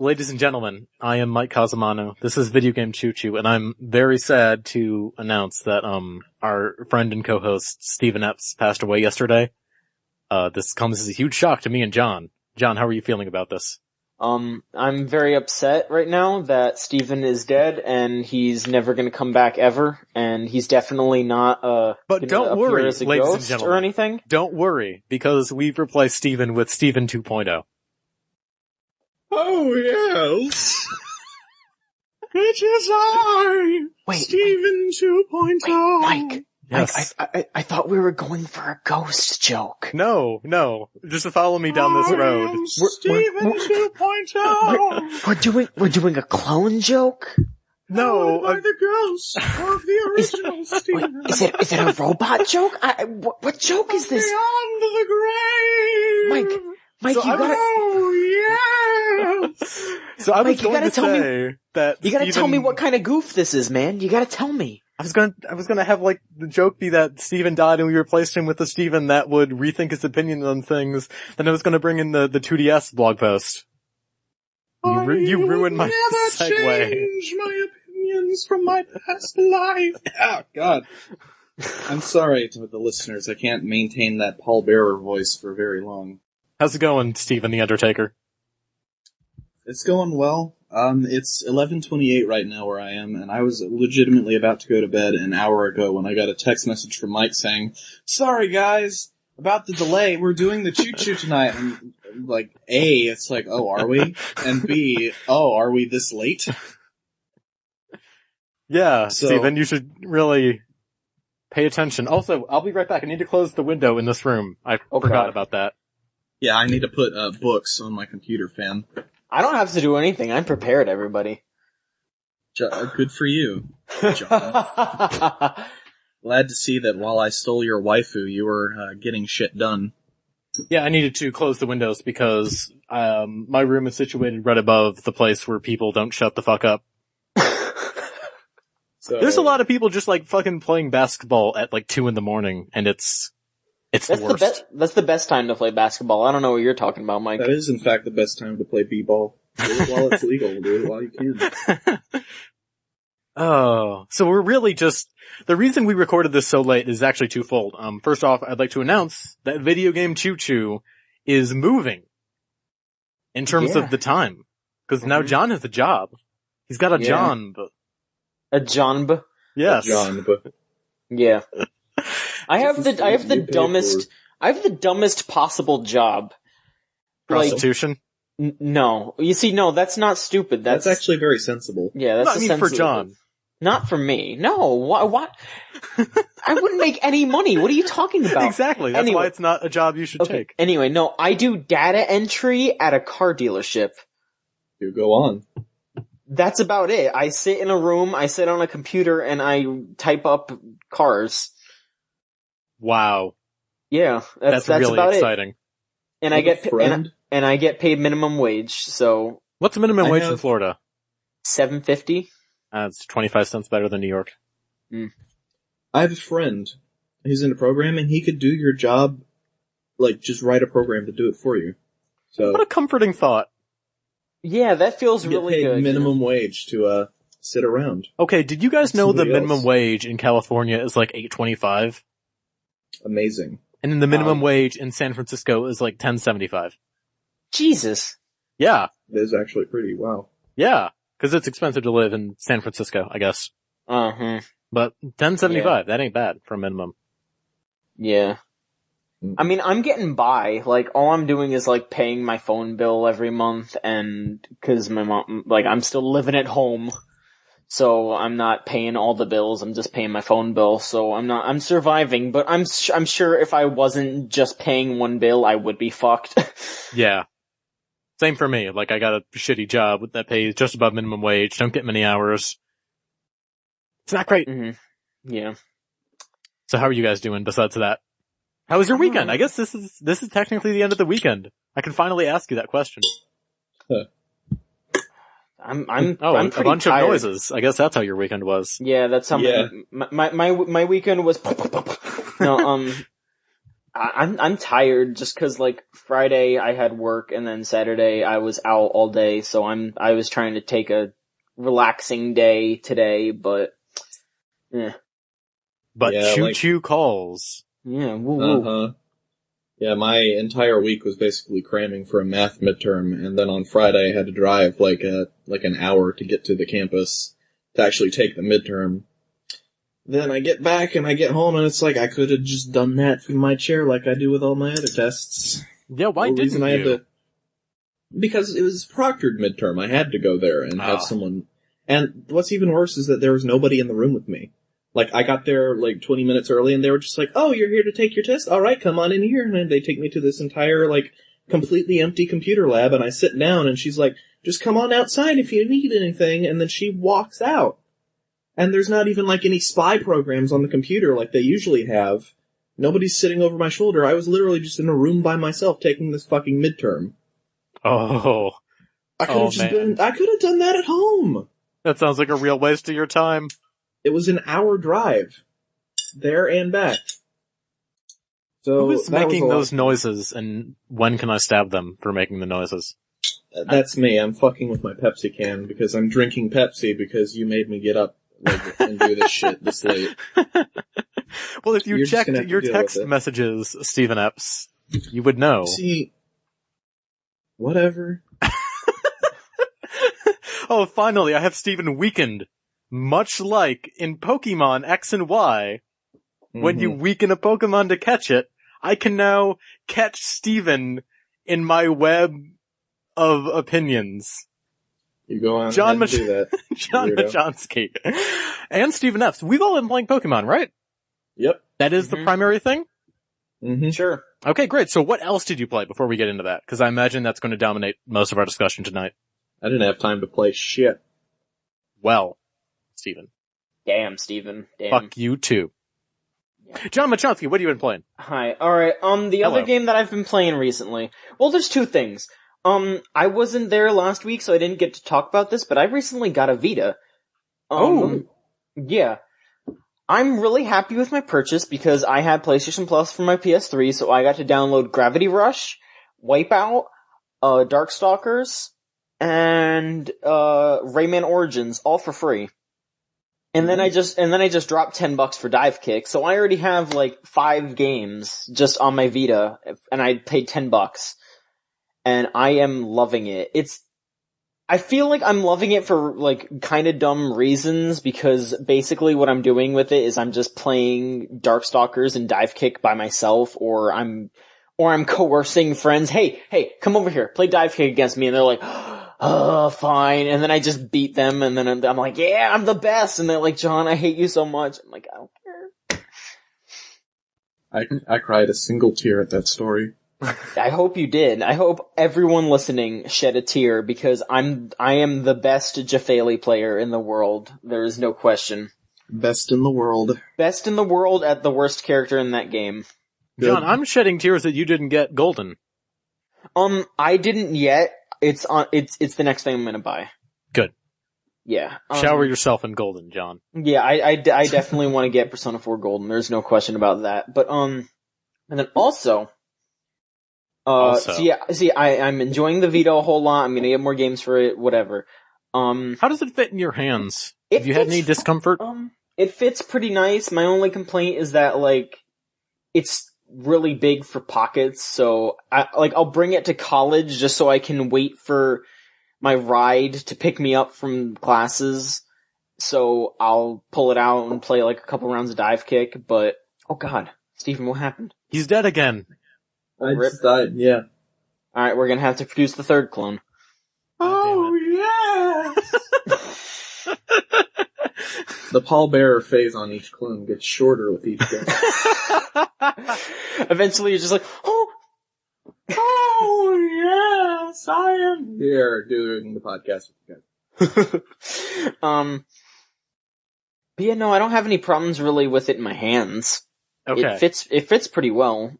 ladies and gentlemen, I am Mike Casamano. This is Video Game Choo-Choo, and I'm very sad to announce that, our friend and co-host, Stephen Epps, passed away yesterday. This comes as a huge shock to me and John. John, how are you feeling about this? I'm very upset right now that Stephen is dead, and he's never gonna come back ever, and he's definitely not, But don't worry, as a ladies and ghost gentlemen. or anything. Don't worry, because we've replaced Stephen with Stephen 2.0. Oh, yes. It is I, Stephen 2.0. Mike, Yes. I thought we were going for a ghost joke. No. Just follow me down this road. Stephen 2.0. We're doing a clone joke? No. By the ghost of the original Stephen. Is it a robot joke? What joke is this? Beyond the grave. Mike, So you gotta... Oh, yes. So I was Mike, you going gotta to tell me- say that You gotta tell Stephen- me what kind of goof this is, man. You gotta tell me. I was gonna have like the joke be that Steven died and we replaced him with a Steven that would rethink his opinion on things. Then I was gonna bring in the 2DS blog post. You ruined my never segue. change my opinions from my past life. Oh, God. I'm sorry to the listeners. I can't maintain that Paul Bearer voice for very long. How's it going, Steven the Undertaker? It's going well. It's 11:28 right now where I am, and I was legitimately about to go to bed an hour ago when I got a text message from Mike saying, "Sorry guys, about the delay, we're doing the Choo-Choo tonight." And like, A, it's like, oh, are we? And B, oh, are we this late? Yeah, So- Steven, you should really pay attention. Also, I'll be right back. I need to close the window in this room. I Oh, forgot God. about that. Yeah, I need to put books on my computer, fam. I don't have to do anything. I'm prepared, everybody. Good for you, John. Glad to see that while I stole your waifu, you were getting shit done. Yeah, I needed to close the windows because my room is situated right above the place where people don't shut the fuck up. So, There's a lot of people just like fucking playing basketball at like 2 a.m, and it's the worst. That's the best time to play basketball. I don't know what you're talking about, Mike. That is, in fact, the best time to play b-ball. Do it while it's legal. Do it while you can. Oh, so we're really just, the reason we recorded this so late is actually twofold. First off, I'd like to announce that Video Game Choo-Choo is moving in terms Yeah. of the time. Cause now John has a job. He's got a Yeah. John. A Jonb. Yes. John, but Yeah. I have the You pay dumbest possible job. Like, Prostitution. no. You see, no, that's not stupid. that's actually very sensible. yeah, that's No, I a mean for sensible- John. Not for me. No, what? I wouldn't make any money. What are you talking about? Exactly. That's Anyway. why it's not a job you should take. Anyway, no, I do data entry at a car dealership. Do go on. That's about it. I sit in a room, I sit on a computer, and I type up cars. Wow. Yeah, that's really about exciting. it. And I get friend. and I get paid minimum wage, so What's the minimum I wage in have- Florida? $7.50. It's 25 cents better than New York. I have a friend. He's into programming. He could do your job, like, just write a program to do it for you. So, What a comforting thought. Yeah, that feels you get really paid good. minimum wage to, sit around. Okay, did you guys know the Somebody minimum else. wage in California is like $8.25? Amazing. And then the minimum wage in San Francisco is like $10.75. Jesus. Yeah. It is actually pretty, wow. Yeah. Cause it's expensive to live in San Francisco, I guess. Uh-huh. But $10.75, that ain't bad for a minimum. Yeah. I mean, I'm getting by. Like, all I'm doing is, like, paying my phone bill every month, and, cause my mom, like, I'm still living at home, so I'm not paying all the bills, I'm just paying my phone bill, so I'm surviving, but I'm sure if I wasn't just paying one bill, I would be fucked. Yeah. Same for me. Like, I got a shitty job that pays just above minimum wage, don't get many hours. It's not great. Yeah. So how are you guys doing besides that? How was your weekend? I guess this is technically the end of the weekend. I can finally ask you that question. I'm a pretty bunch tired. of noises. I guess that's how your weekend was. Yeah, that's how Yeah. my weekend was. No, I'm tired just cause like Friday I had work and then Saturday I was out all day, so I was trying to take a relaxing day today, but But Yeah, Choo-Choo calls. yeah, woo woo. Yeah, my entire week was basically cramming for a math midterm, and then on Friday I had to drive like an hour to get to the campus to actually take the midterm. Then I get back and I get home and it's like I could have just done that from my chair like I do with all my other tests. Yeah, why didn't I had you? Because it was proctored midterm. I had to go there and have someone. And what's even worse is that there was nobody in the room with me. Like, I got there like 20 minutes early and they were just like, oh, you're here to take your test? Alright, come on in here. And then they take me to this entire, like, completely empty computer lab and I sit down and she's like, just come on outside if you need anything. And then she walks out. And there's not even like any spy programs on the computer like they usually have. Nobody's sitting over my shoulder. I was literally just in a room by myself taking this fucking midterm. Oh. I could have done that at home. That sounds like a real waste of your time. It was an hour drive. There and back. So who is making those noises and when can I stab them for making the noises? That's me. I'm fucking with my Pepsi can because I'm drinking Pepsi because you made me get up and do this shit this late. Well, if you checked your text messages, Stephen Epps, you would know. See, whatever. Oh, finally, I have Stephen weakened. Much like in Pokemon X and Y, when you weaken a Pokemon to catch it, I can now catch Stephen in my web of opinions. You go on John and do that. John Machonsky. And Stephen Epps. We've all been playing Pokemon, right? Yep. That is the primary thing? Mm-hmm. Sure. Okay, great. So what else did you play before we get into that? Because I imagine that's going to dominate most of our discussion tonight. I didn't have time to play shit. Well, Stephen. Damn, Stephen. Damn. Fuck you too. Yeah. John Machonsky, what have you been playing? Hi. Alright, the other game that I've been playing recently. Well, there's two things. I wasn't there last week, so I didn't get to talk about this, but I recently got a Vita. Yeah. I'm really happy with my purchase because I had PlayStation Plus for my PS3, so I got to download Gravity Rush, Wipeout, Darkstalkers, and Rayman Origins, all for free. And then I just dropped $10 for Dive Kick, so I already have like 5 games just on my Vita, and I paid $10. And I am loving it. I feel like I'm loving it for like kinda dumb reasons, because basically what I'm doing with it is I'm just playing Darkstalkers and Dive Kick by myself, or I'm coercing friends, hey, come over here, play Dive Kick against me, and they're like, oh, fine, and then I just beat them, and then I'm like, yeah, I'm the best, and they're like, John, I hate you so much. I'm like, I don't care. I cried a single tear at that story. I hope you did. I hope everyone listening shed a tear, because I am the best Jafale player in the world. There is no question. Best in the world. Best in the world at the worst character in that game. Good. John, I'm shedding tears that you didn't get Golden. I didn't yet. It's the next thing I'm gonna buy. Good. Yeah. Shower yourself in Golden, John. Yeah, I definitely want to get Persona 4 Golden. There's no question about that. But, and then also, I'm enjoying the Vita a whole lot. I'm gonna get more games for it, whatever. How does it fit in your hands? Have you had any discomfort? It fits pretty nice. My only complaint is that, like, it's really big for pockets, so I'll bring it to college just so I can wait for my ride to pick me up from classes. So I'll pull it out and play like a couple rounds of Dive Kick, but oh god, Stephen, what happened? He's dead again. I just died, yeah. Alright, we're gonna have to produce the third clone. Oh, yes! The pallbearer phase on each clone gets shorter with each game. Eventually you're just like, oh yes, I am here doing the podcast with you guys. But yeah, no, I don't have any problems really with it in my hands. Okay. It fits pretty well.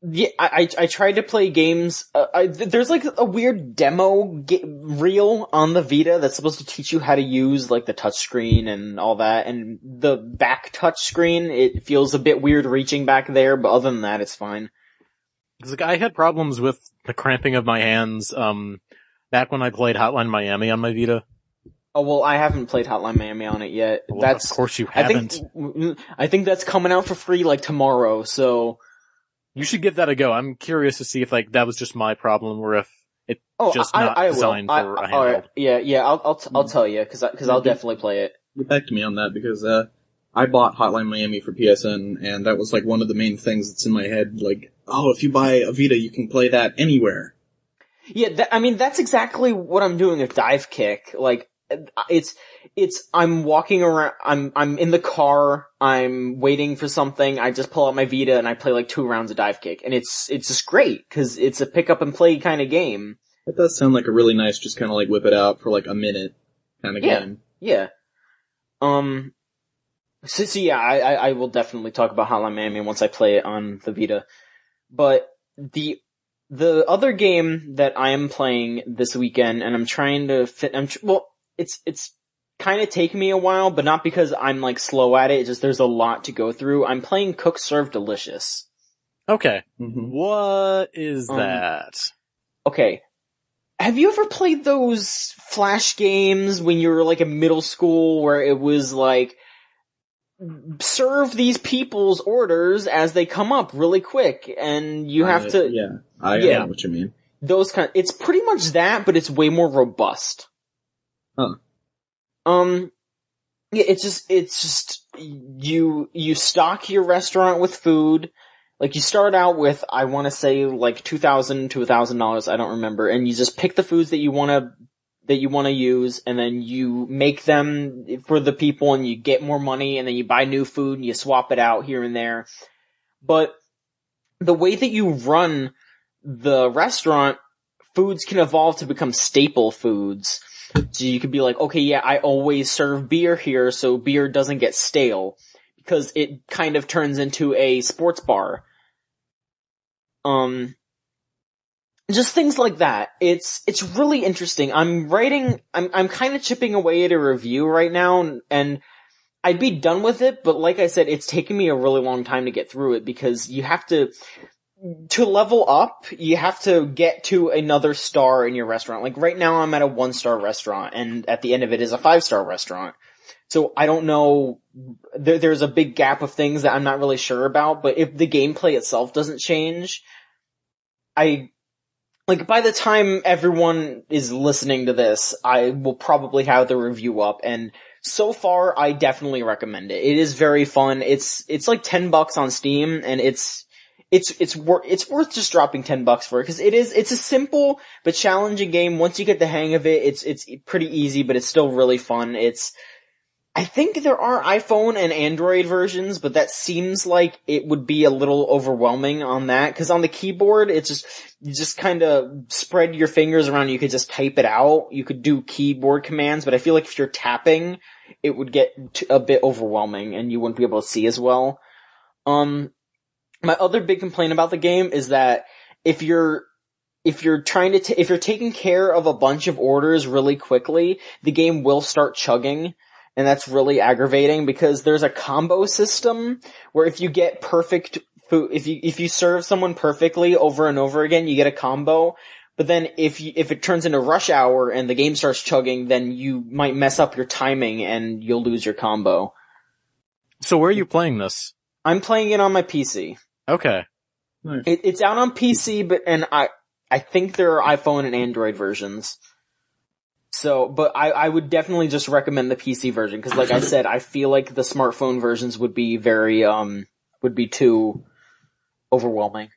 Yeah, I tried to play games. There's like a weird demo reel on the Vita that's supposed to teach you how to use like the touchscreen and all that. And the back touchscreen, it feels a bit weird reaching back there, but other than that, it's fine. Because I had problems with the cramping of my hands, back when I played Hotline Miami on my Vita. Oh, well, I haven't played Hotline Miami on it yet. Well, of course you haven't. I think that's coming out for free like tomorrow, so. You should give that a go. I'm curious to see if like that was just my problem or if it's just not designed for a handheld. Right. Yeah, I'll tell you, cause I'll definitely play it. Get back to me on that because, I bought Hotline Miami for PSN and that was like one of the main things that's in my head, like, oh, if you buy a Vita, you can play that anywhere. Yeah, that's exactly what I'm doing with Dive Kick. Like, I'm walking around, I'm in the car, I'm waiting for something, I just pull out my Vita and I play like 2 rounds of Dive Kick. And it's just great, cause it's a pick up and play kind of game. That does sound like a really nice, just kinda like whip it out for like a minute kind of game. Yeah. So yeah, I will definitely talk about Hotline Miami once I play it on the Vita. But the other game that I am playing this weekend, and I'm trying to fit, it's kind of taking me a while, but not because I'm like slow at it, it's just there's a lot to go through. I'm playing Cook Serve Delicious. Okay. Mm-hmm. What is that? Okay. Have you ever played those Flash games when you were like in middle school where it was like, serve these people's orders as they come up really quick, and you have to... Yeah, I know what you mean. It's pretty much that, but it's way more robust. Huh. Yeah, it's just, you stock your restaurant with food, like you start out with, I wanna say, like $2,000 to $1,000, I don't remember, and you just pick the foods that you wanna use, and then you make them for the people and you get more money, and then you buy new food and you swap it out here and there. But the way that you run the restaurant, foods can evolve to become staple foods. So you could be like, okay, yeah, I always serve beer here, so beer doesn't get stale, because it kind of turns into a sports bar. Just things like that. It's really interesting. I'm kind of chipping away at a review right now, and I'd be done with it, but like I said, it's taken me a really long time to get through it, because you have to level up, you have to get to another star in your restaurant. Like right now I'm at a 1-star restaurant, and at the end of it is a 5-star restaurant. So I don't know, there's a big gap of things that I'm not really sure about, but if the gameplay itself doesn't change, like, by the time everyone is listening to this, I will probably have the review up, and so far, I definitely recommend it. It is very fun. It's like $10 on Steam, and it's worth just dropping $10 for it, because it's a simple but challenging game. Once you get the hang of it, it's pretty easy, but it's still really fun. I think there are iPhone and Android versions, but that seems like it would be a little overwhelming on that, because on the keyboard, you just kind of spread your fingers around, you could just type it out, you could do keyboard commands, but I feel like if you're tapping, it would get a bit overwhelming, and you wouldn't be able to see as well. My other big complaint about the game is that if you're taking care of a bunch of orders really quickly, the game will start chugging. And that's really aggravating, because there's a combo system where if you get perfect food, if you serve someone perfectly over and over again, you get a combo. But then if it turns into rush hour and the game starts chugging, then you might mess up your timing and you'll lose your combo. So where are you playing this? I'm playing it on my PC. Okay. Nice. It's out on PC, and I think there are iPhone and Android versions. So, but I would definitely just recommend the PC version, because like I said, I feel like the smartphone versions would be would be too overwhelming.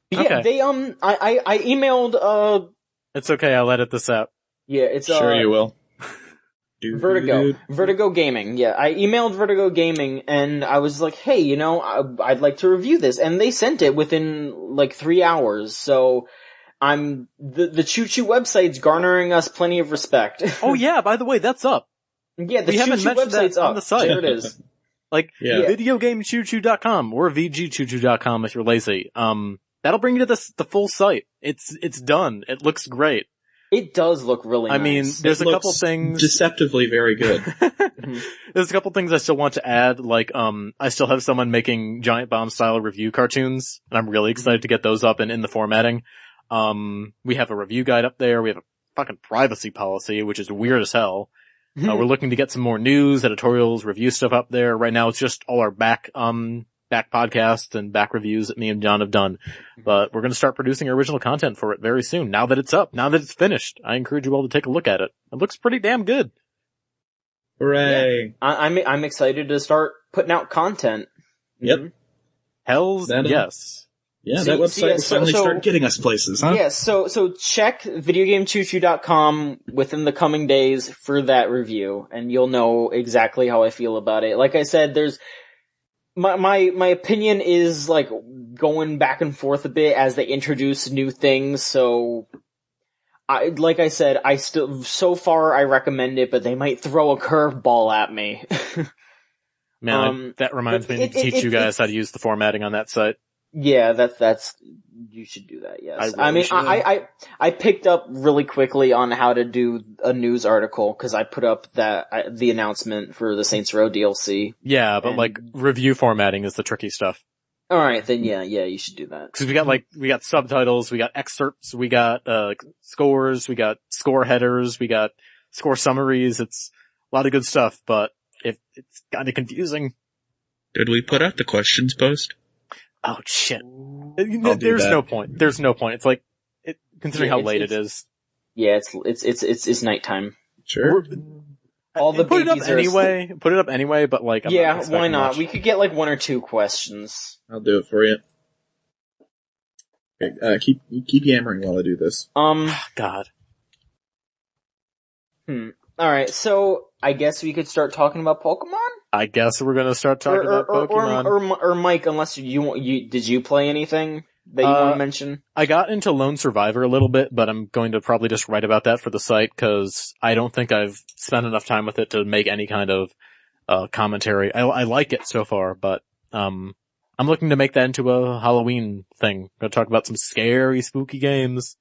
But yeah, Okay. I emailed, It's okay, I'll edit this out. yeah, it's, Sure you will. Vertigo Gaming, yeah. I emailed Vertigo Gaming, and I was like, hey, I'd like to review this, and they sent it within, like, 3 hours, so the Choo-Choo website's garnering us plenty of respect. Oh yeah, by the way, that's up. Yeah, the We haven't Choo-Choo mentioned that website's on up. the site. There it is. Like, Yeah. videogamechoo-choo.com or vgchoo-choo.com if you're lazy. That'll bring you to the full site. It's done. It looks great. It does look really nice. I mean, there's It a couple looks things. deceptively very good. There's a couple things I still want to add, like, I still have someone making Giant Bomb style review cartoons, and I'm really excited to get those up and in the formatting. We have a review guide up there, we have a fucking privacy policy, which is weird as hell. We're looking to get some more news, editorials, review stuff up there. Right now it's just all our back podcasts and back reviews that me and John have done. But we're going to start producing original content for it very soon. Now that it's up, now that it's finished, I encourage you all to take a look at it. It looks pretty damn good. Hooray. Yeah. I'm excited to start putting out content. Yep. Hells yes. Yeah, See- that website see, yeah, will so- finally so- start getting us places, huh? Yes, so check videogamechoo-choo.com within the coming days for that review, and you'll know exactly how I feel about it. Like I said, there's my opinion is like going back and forth a bit as they introduce new things, so like I said, so far I recommend it, but they might throw a curveball at me. Man, that reminds me to teach you guys how to use the formatting on that site. Yeah, that's you should do that. Yes, I really should. I picked up really quickly on how to do a news article because I put up the announcement for the Saints Row DLC. Yeah, but like review formatting is the tricky stuff. All right, then yeah, you should do that. Because we got subtitles, we got excerpts, we got scores, we got score headers, we got score summaries. It's a lot of good stuff, but it's kind of confusing. Did we put out the questions post? Oh shit! I'll do There's that. no point. There's no point. It's like, considering how late it is. Yeah, it's nighttime. Sure. All the put it up babies are anyway. Put it up anyway. But like, I'm not yeah, expecting why not? much. We could get like 1 or 2 questions. I'll do it for you. Okay, keep yammering while I do this. God. All right, so I guess we could start talking about Pokemon. I guess we're gonna start talking about Pokemon. Or Mike, unless did you play anything that you want to mention? I got into Lone Survivor a little bit, but I'm going to probably just write about that for the site because I don't think I've spent enough time with it to make any kind of commentary. I like it so far, but I'm looking to make that into a Halloween thing. I'm gonna talk about some scary, spooky games.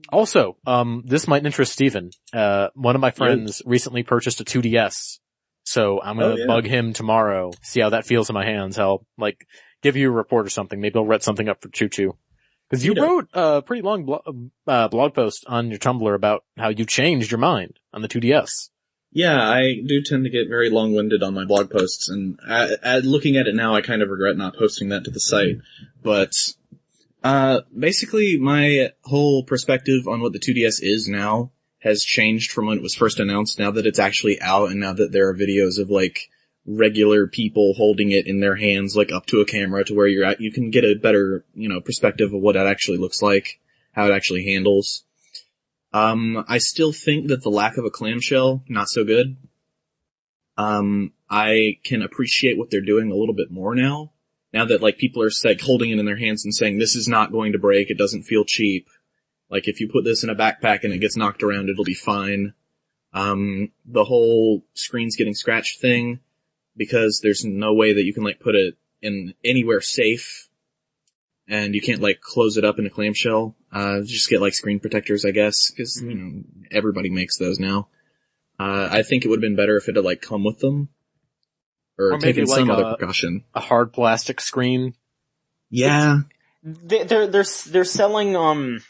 Also, this might interest Steven. One of my friends recently purchased a 2DS. So I'm gonna bug him tomorrow, see how that feels in my hands. I'll, like, give you a report or something. Maybe I'll write something up for Choo-Choo. Cause you wrote a pretty long blog post on your Tumblr about how you changed your mind on the 2DS. Yeah, I do tend to get very long-winded on my blog posts, and looking at it now, I kind of regret not posting that to the site. But basically, my whole perspective on what the 2DS is now has changed from when it was first announced, now that it's actually out, and now that there are videos of, like, regular people holding it in their hands, like, up to a camera to where you're at. You can get a better, perspective of what it actually looks like, how it actually handles. I still think that the lack of a clamshell, not so good. I can appreciate what they're doing a little bit more now that, like, people are, like, holding it in their hands and saying, this is not going to break, it doesn't feel cheap. Like, if you put this in a backpack and it gets knocked around, it'll be fine. The whole screens getting scratched thing, because there's no way that you can, like, put it in anywhere safe, and you can't, like, close it up in a clamshell. Just get, like, screen protectors, I guess, because, everybody makes those now. I think it would have been better if it had, like, come with them. Or taken maybe some like other precaution. A hard plastic screen. Yeah. They're selling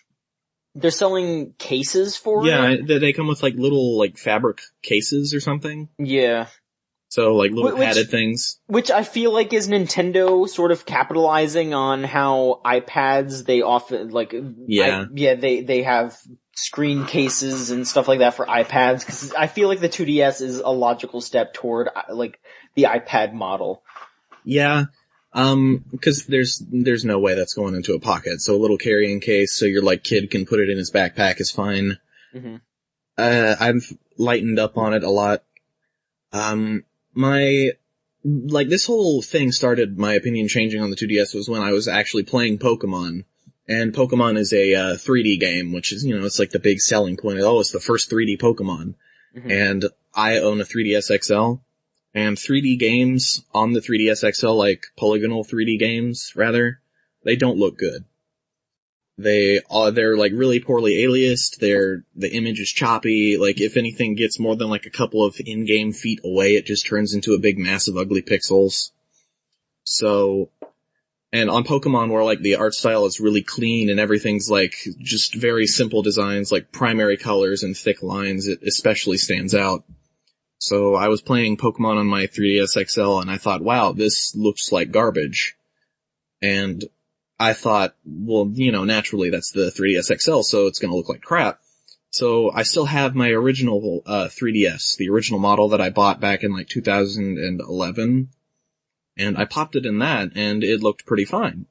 they're selling cases for it. Yeah, they come with, like, little, like, fabric cases or something. Yeah. So, like, little padded things. Which I feel like is Nintendo sort of capitalizing on how iPads, they often, like, they have screen cases and stuff like that for iPads, because I feel like the 2DS is a logical step toward, like, the iPad model. Yeah. Because there's no way that's going into a pocket, so a little carrying case so your, like, kid can put it in his backpack is fine. Mm-hmm. I've lightened up on it a lot. This whole thing started my opinion changing on the 2DS was when I was actually playing Pokemon. And Pokemon is a 3D game, which is, it's like the big selling point. Oh, it's the first 3D Pokemon. Mm-hmm. And I own a 3DS XL. And 3D games on the 3DS XL, like polygonal 3D games, rather, they don't look good. They're like really poorly aliased, the image is choppy, like if anything gets more than like a couple of in-game feet away, it just turns into a big mass of ugly pixels. So, and on Pokemon where like the art style is really clean and everything's like just very simple designs, like primary colors and thick lines, it especially stands out. So I was playing Pokemon on my 3DS XL and I thought, wow, this looks like garbage. And I thought, well, you know, naturally that's the 3DS XL, so it's gonna look like crap. So I still have my original 3DS, the original model that I bought back in like 2011, and I popped it in that, and it looked pretty fine.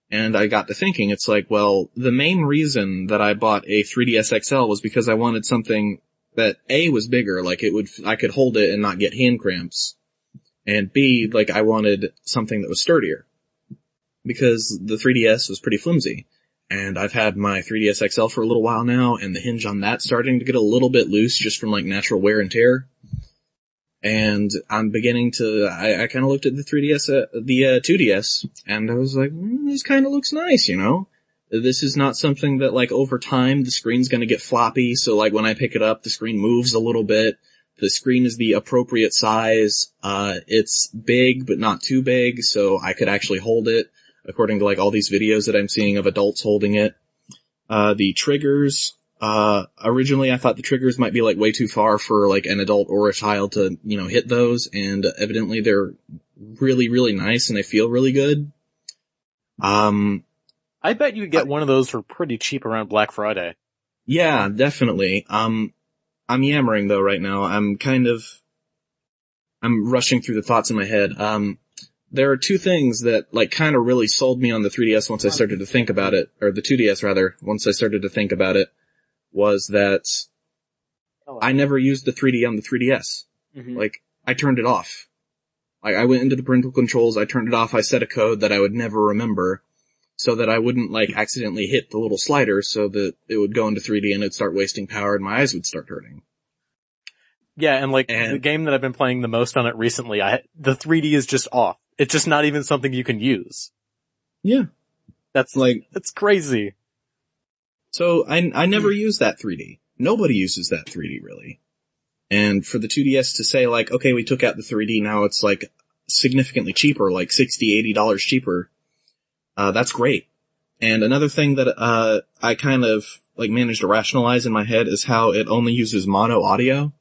And I got to thinking, it's like, well, the main reason that I bought a 3DS XL was because I wanted something that A, was bigger, like I could hold it and not get hand cramps, and B, like I wanted something that was sturdier. Because the 3DS was pretty flimsy. And I've had my 3DS XL for a little while now, and the hinge on that starting to get a little bit loose just from like natural wear and tear. And I'm beginning to, I kind of looked at the 2DS, and I was like, this kind of looks nice, you know? This is not something that like over time the screen's gonna get floppy, so like when I pick it up the screen moves a little bit. The screen is the appropriate size. It's big, but not too big, so I could actually hold it. According to like all these videos that I'm seeing of adults holding it. The triggers, originally I thought the triggers might be like way too far for like an adult or a child to, you know, hit those, and evidently they're really, really nice and they feel really good. I bet you could get one of those for pretty cheap around Black Friday. Yeah, definitely. I'm yammering though right now. I'm rushing through the thoughts in my head. There are two things that, like, kind of really sold me on the 3DS once I started to think about it, or the 2DS rather, once I started to think about it, was that I never used the 3D on the 3DS. Mm-hmm. Like, I turned it off. Like, I went into the parental controls, I turned it off, I set a code that I would never remember, so that I wouldn't, like, accidentally hit the little slider so that it would go into 3D and it'd start wasting power and my eyes would start hurting. Yeah, and the game that I've been playing the most on it recently, the 3D is just off. It's just not even something you can use. Yeah. That's crazy. So I never use that 3D. Nobody uses that 3D really. And for the 2DS to say like, okay, we took out the 3D, now it's like significantly cheaper, like $60, $80 cheaper. That's great. And another thing that, I kind of like managed to rationalize in my head is how it only uses mono audio.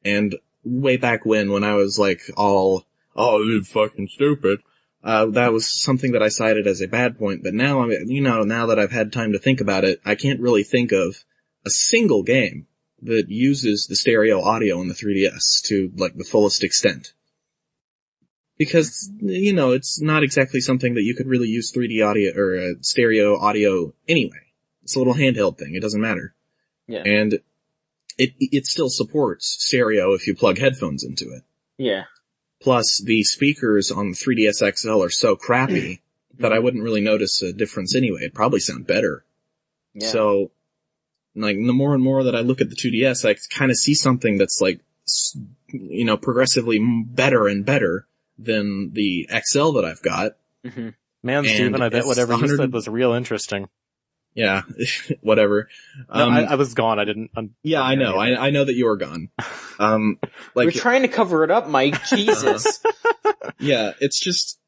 And way back when I was like all, oh, this is fucking stupid, that was something that I cited as a bad point, but now now that I've had time to think about it, I can't really think of a single game that uses the stereo audio in the 3DS to, like, the fullest extent. Because, you know, it's not exactly something that you could really use 3D audio, or stereo audio anyway. It's a little handheld thing, it doesn't matter. Yeah. And it still supports stereo if you plug headphones into it. Yeah. Plus, the speakers on the 3DS XL are so crappy that I wouldn't really notice a difference anyway. It'd probably sound better. Yeah. So, like, the more and more that I look at the 2DS, I kind of see something that's like, you know, progressively better and better than the XL that I've got. Mm-hmm. Man, Steven, I bet whatever you said was real interesting. Yeah, whatever. No, I was gone. I didn't. Yeah, I know. I know that you were gone. We're trying to cover it up, Mike. Jesus. Yeah, it's just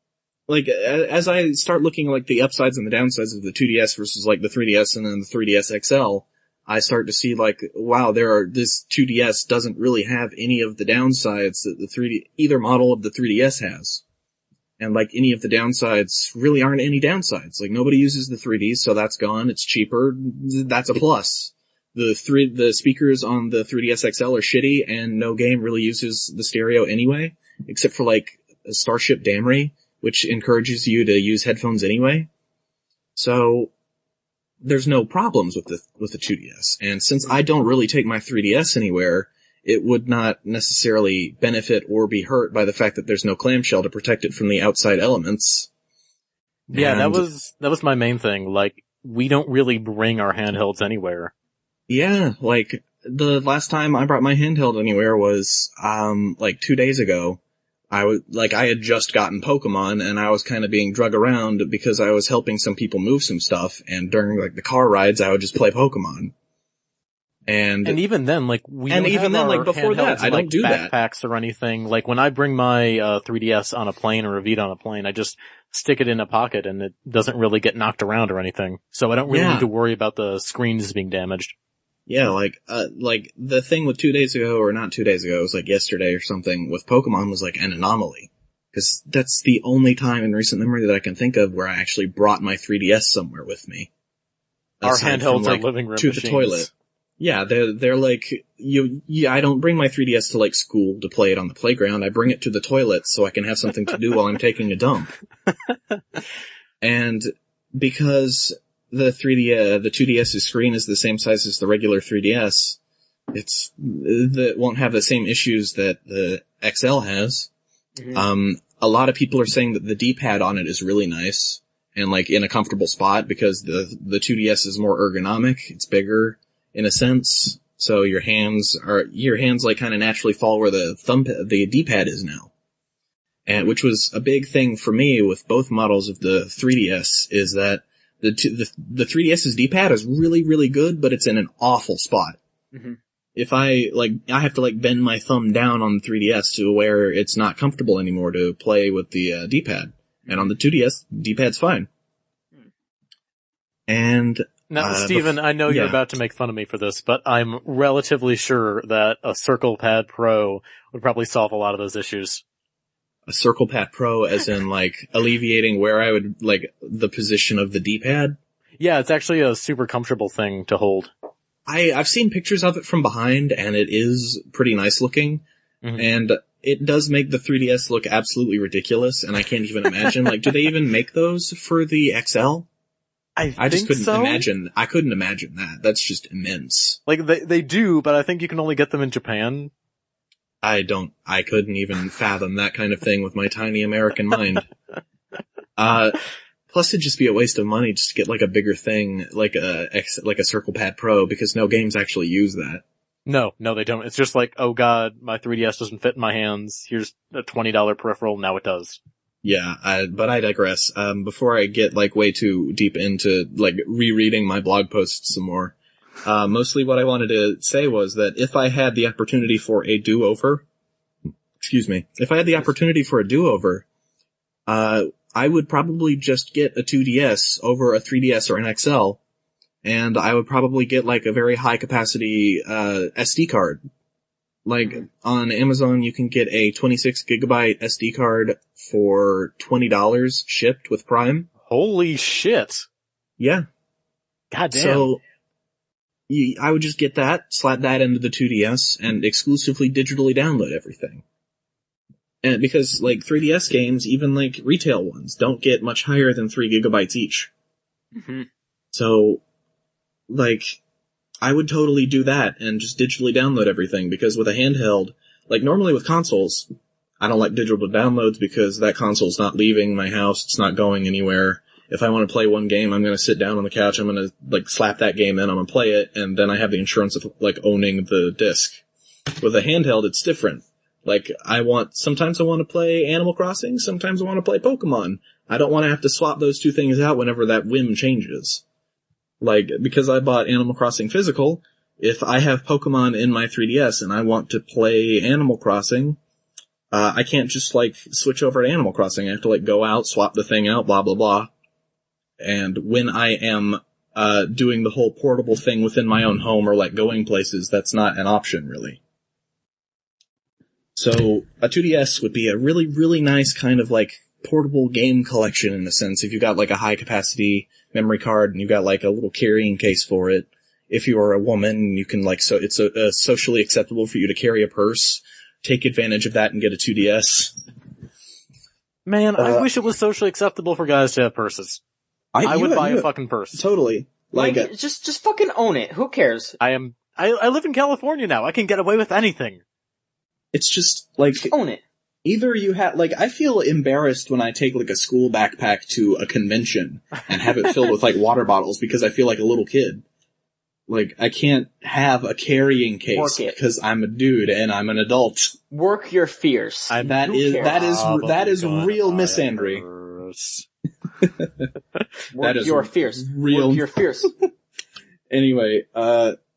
like as I start looking like the upsides and the downsides of the 2DS versus like the 3DS and then the 3DS XL, I start to see like, wow, this 2DS doesn't really have any of the downsides that either model of the 3DS has. And like any of the downsides really aren't any downsides. Like nobody uses the 3D, so that's gone. It's cheaper. That's a plus. The speakers on the 3DS XL are shitty and no game really uses the stereo anyway, except for like Starship Damri, which encourages you to use headphones anyway. So there's no problems with the 2DS. And since I don't really take my 3DS anywhere, it would not necessarily benefit or be hurt by the fact that there's no clamshell to protect it from the outside elements. Yeah, that was my main thing. Like, we don't really bring our handhelds anywhere. Yeah, like, the last time I brought my handheld anywhere was, like 2 days ago, I had just gotten Pokemon, and I was kind of being drug around because I was helping some people move some stuff, and during, like, the car rides, I would just play Pokemon. And even then, like, before that, I don't do that. Backpacks or anything. Like, when I bring my 3DS on a plane or a Vita on a plane, I just stick it in a pocket and it doesn't really get knocked around or anything. So I don't really need to worry about the screens being damaged. Yeah, like the thing with 2 days ago, or not 2 days ago, it was like yesterday or something, with Pokemon was like an anomaly. Because that's the only time in recent memory that I can think of where I actually brought my 3DS somewhere with me. Our handhelds are living room to machines. The toilet. Yeah, they're like, I don't bring my 3DS to, like, school to play it on the playground. I bring it to the toilet so I can have something to do while I'm taking a dump. And because the 2DS's screen is the same size as the regular 3DS, it won't have the same issues that the XL has. Mm-hmm. A lot of people are saying that the D-pad on it is really nice and, like, in a comfortable spot because the 2DS is more ergonomic. It's bigger, in a sense, so your hands like kind of naturally fall where the D-pad is now. And which was a big thing for me with both models of the 3DS, is that the 3DS's D-pad is really, really good, but it's in an awful spot. Mm-hmm. If I have to, like, bend my thumb down on the 3DS to where it's not comfortable anymore to play with the D-pad. And on the 2DS, D-pad's fine. And now, Steven, I know you're about to make fun of me for this, but I'm relatively sure that a Circle Pad Pro would probably solve a lot of those issues. A Circle Pad Pro, as in, like, alleviating where I would, like, the position of the D-pad? Yeah, it's actually a super comfortable thing to hold. I've seen pictures of it from behind, and it is pretty nice looking, and it does make the 3DS look absolutely ridiculous, and I can't even imagine, like, do they even make those for the XL? I just couldn't imagine. I couldn't imagine that. That's just immense. Like, they do, but I think you can only get them in Japan. I couldn't even fathom that kind of thing with my tiny American mind. Plus it'd just be a waste of money just to get, like, a bigger thing, like a Circle Pad Pro, because no games actually use that. No, they don't. It's just like, oh god, my 3DS doesn't fit in my hands. Here's a $20 peripheral, now it does. Yeah, but I digress. Before I get, like, way too deep into, like, rereading my blog posts some more, mostly what I wanted to say was that if I had the opportunity for a do-over, I would probably just get a 2DS over a 3DS or an XL, and I would probably get, like, a very high-capacity SD card. Like, on Amazon, you can get a 26 gigabyte SD card for $20 shipped with Prime. Holy shit. Yeah. God damn. So, I would just get that, slap that into the 2DS, and exclusively digitally download everything. And because, like, 3DS games, even, like, retail ones, don't get much higher than 3 gigabytes each. Mm-hmm. So, like, I would totally do that and just digitally download everything, because with a handheld, like, normally with consoles, I don't like digital downloads because that console's not leaving my house, it's not going anywhere. If I want to play one game, I'm gonna sit down on the couch, I'm gonna, like, slap that game in, I'm gonna play it, and then I have the insurance of, like, owning the disc. With a handheld, it's different. Like, sometimes I want to play Animal Crossing, sometimes I want to play Pokemon. I don't want to have to swap those two things out whenever that whim changes. Like, because I bought Animal Crossing physical, if I have Pokemon in my 3DS and I want to play Animal Crossing, I can't just, like, switch over to Animal Crossing. I have to, like, go out, swap the thing out, blah, blah, blah. And when I am, doing the whole portable thing within my own home or, like, going places, that's not an option, really. So, a 2DS would be a really, really nice kind of, like, portable game collection in a sense. If you got, like, a high capacity memory card and you got, like, a little carrying case for it. If you're a woman, you can, like, so it's socially acceptable for you to carry a purse. Take advantage of that and get a 2DS. Man, I wish it was socially acceptable for guys to have purses. I would buy a fucking purse. Totally. Like, just fucking own it. Who cares? I live in California now. I can get away with anything. It's just, like, just own it. Either you have, like, I feel embarrassed when I take, like, a school backpack to a convention and have it filled with, like, water bottles because I feel like a little kid. Like, I can't have a carrying case Work it. because I'm a dude and I'm an adult. Work your fears. That is real misandry. Work your fears. Real. Work your fears. Anyway,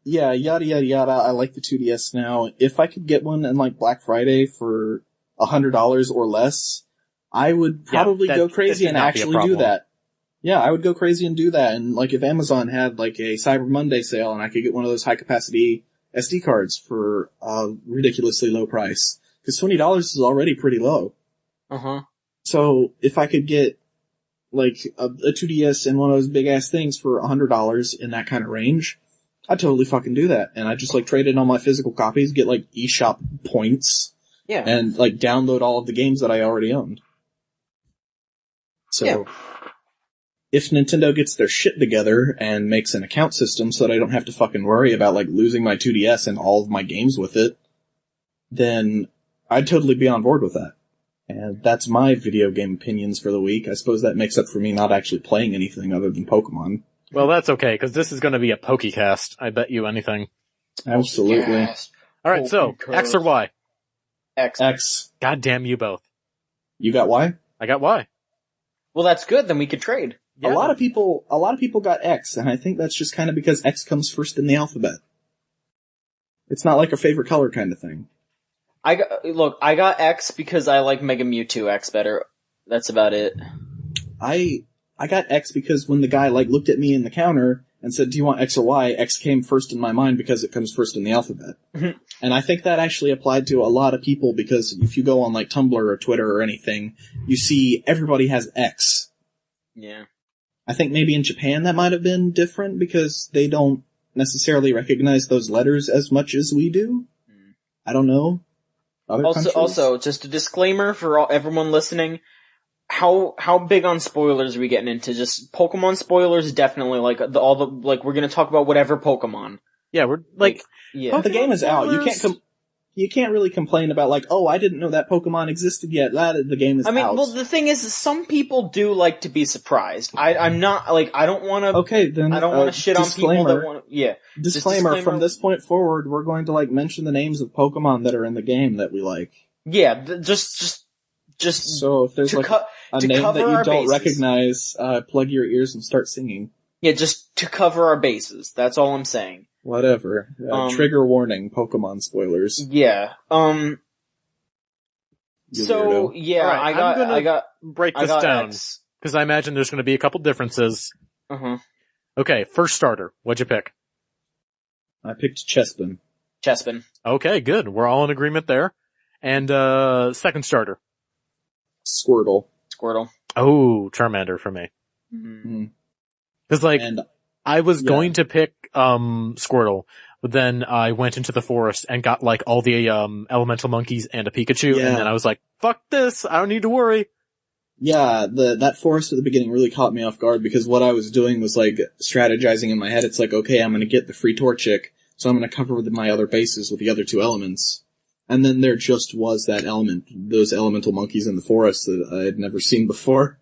yeah, yada yada yada. I like the 2DS now. If I could get one on like Black Friday for $100 or less, I would probably go crazy and actually do that. Yeah, I would go crazy and do that. And like if Amazon had like a Cyber Monday sale and I could get one of those high capacity SD cards for a ridiculously low price. Because $20 is already pretty low. Uh-huh. So if I could get like a 2DS and one of those big ass things for $100 in that kind of range, I'd totally fucking do that. And I just like trade in all my physical copies, get like eShop points. Yeah. And like download all of the games that I already owned. So. Yeah. If Nintendo gets their shit together and makes an account system so that I don't have to fucking worry about like losing my 2DS and all of my games with it, then I'd totally be on board with that. And that's my video game opinions for the week. I suppose that makes up for me not actually playing anything other than Pokemon. Well, that's okay, because this is going to be a Pokecast. I bet you anything. Absolutely. Yes. Alright, so, X or Y? X. X. God damn you both. You got Y? I got Y. Well, that's good, then we could trade. Yeah. A lot of people got X, and I think that's just kind of because X comes first in the alphabet. It's not like a favorite color kind of thing. I got X because I like Mega Mewtwo X better. That's about it. I got X because when the guy like looked at me in the counter and said, "Do you want X or Y?" X came first in my mind because it comes first in the alphabet. And I think that actually applied to a lot of people because if you go on like Tumblr or Twitter or anything, you see everybody has X. Yeah. I think maybe in Japan that might have been different because they don't necessarily recognize those letters as much as we do. I don't know. Also, just a disclaimer for everyone listening. How big on spoilers are we getting into? Just Pokemon spoilers, definitely. Like we're gonna talk about whatever Pokemon. Yeah, we're like yeah. The game is out. You can't really complain about like, oh, I didn't know that Pokemon existed yet. The game is out. Well, the thing is, some people do like to be surprised. I'm not like I don't want to. Okay, then I don't want to shit on people that want to. Yeah. Disclaimer: from this point forward, we're going to like mention the names of Pokemon that are in the game that we like. Yeah, just. So if there's like a name that you don't recognize, plug your ears and start singing. Yeah, just to cover our bases. That's all I'm saying. Whatever. Trigger warning, Pokemon spoilers. Yeah. So, yeah, right, I got break this down. Because I imagine there's gonna be a couple differences. Uh-huh. Okay, first starter. What'd you pick? I picked Chespin. Chespin. Okay, good. We're all in agreement there. And, second starter. Squirtle. Oh, Charmander for me. Mm-hmm. Cause like, I was going to pick, Squirtle, but then I went into the forest and got like all the, elemental monkeys and a Pikachu, and then I was like, fuck this, I don't need to worry. Yeah, that forest at the beginning really caught me off guard because what I was doing was like strategizing in my head. It's like, okay, I'm gonna get the free Torchic, so I'm gonna cover my other bases with the other two elements. And then there just was that element, those elemental monkeys in the forest that I had never seen before.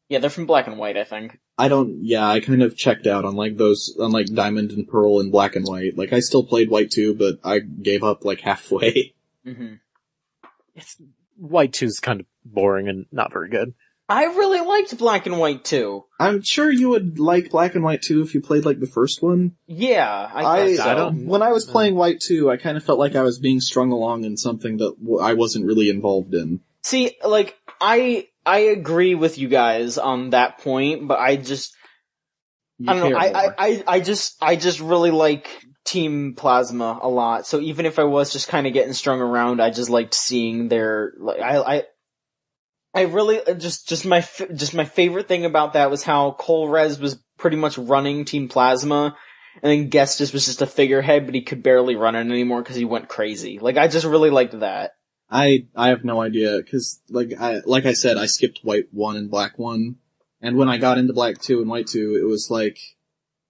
Yeah, they're from Black and White, I think. I kind of checked out on like those, on like Diamond and Pearl and Black and White. Like I still played White 2, but I gave up like halfway. Mm-hmm. White 2's kind of boring and not very good. I really liked Black and White 2. I'm sure you would like Black and White 2 if you played like the first one. Yeah, I don't. When I was playing White 2, I kind of felt like I was being strung along in something that I wasn't really involved in. See, like, I agree with you guys on that point, but I don't know, I just really like Team Plasma a lot, so even if I was just kind of getting strung around, I just liked seeing their, like, I really, just my favorite thing about that was how Colrez was pretty much running Team Plasma, and then Gestus was just a figurehead, but he could barely run it anymore because he went crazy. Like, I just really liked that. I have no idea, cause like I said, I skipped White 1 and Black 1, and when I got into Black 2 and White 2, it was like,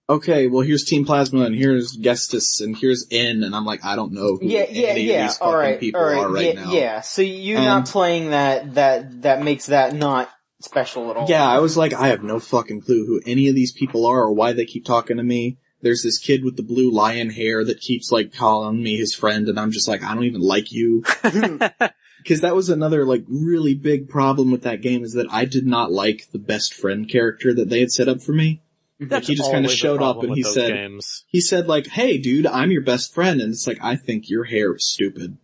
okay, well here's Team Plasma, and here's Gestus, and here's N, and I'm like, I don't know who any of these fucking people are right now. Yeah, so you not playing that makes that not special at all. Yeah, I was like, I have no fucking clue who any of these people are or why they keep talking to me. there's this kid with the blue lion hair that keeps, like, calling me his friend, and I'm just like, I don't even like you. Because that was another, like, really big problem with that game, is that I did not like the best friend character that they had set up for me. Like, he just kind of showed up and he said, like, hey, dude, I'm your best friend. And it's like, I think your hair is stupid.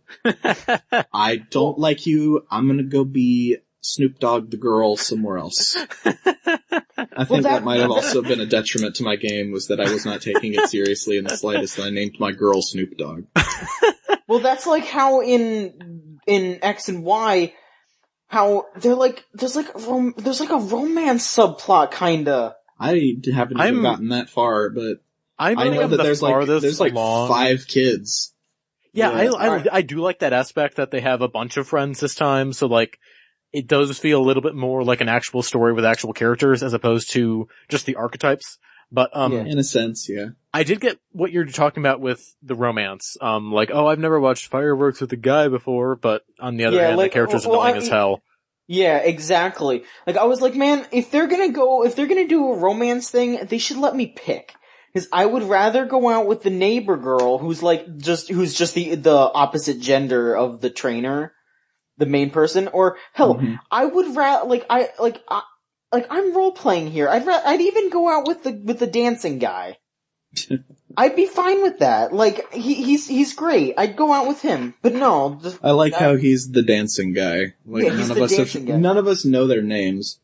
I don't like you. I'm gonna go be Snoop Dogg the girl somewhere else. I think that might have also been a detriment to my game, was that I was not taking it seriously in the slightest, and I named my girl Snoop Dogg. Well, that's like how in X and Y, how they're like, there's like a romance subplot, kinda. I haven't even gotten that far, but I know that there's like 5 kids. Yeah, I do like that aspect that they have a bunch of friends this time, so like, it does feel a little bit more like an actual story with actual characters as opposed to just the archetypes. But, in a sense, yeah. I did get what you're talking about with the romance. Like, oh, I've never watched fireworks with a guy before, but on the other hand, the character's annoying as hell. Yeah, exactly. Like, I was like, man, if they're gonna do a romance thing, they should let me pick. Cause I would rather go out with the neighbor girl who's just the opposite gender of the trainer, the main person, or hell, I would rather, I'm role playing here. I'd even go out with the dancing guy. I'd be fine with that. Like, he's great. I'd go out with him. But no. I like how he's the dancing guy. Like, yeah, none of us know their names.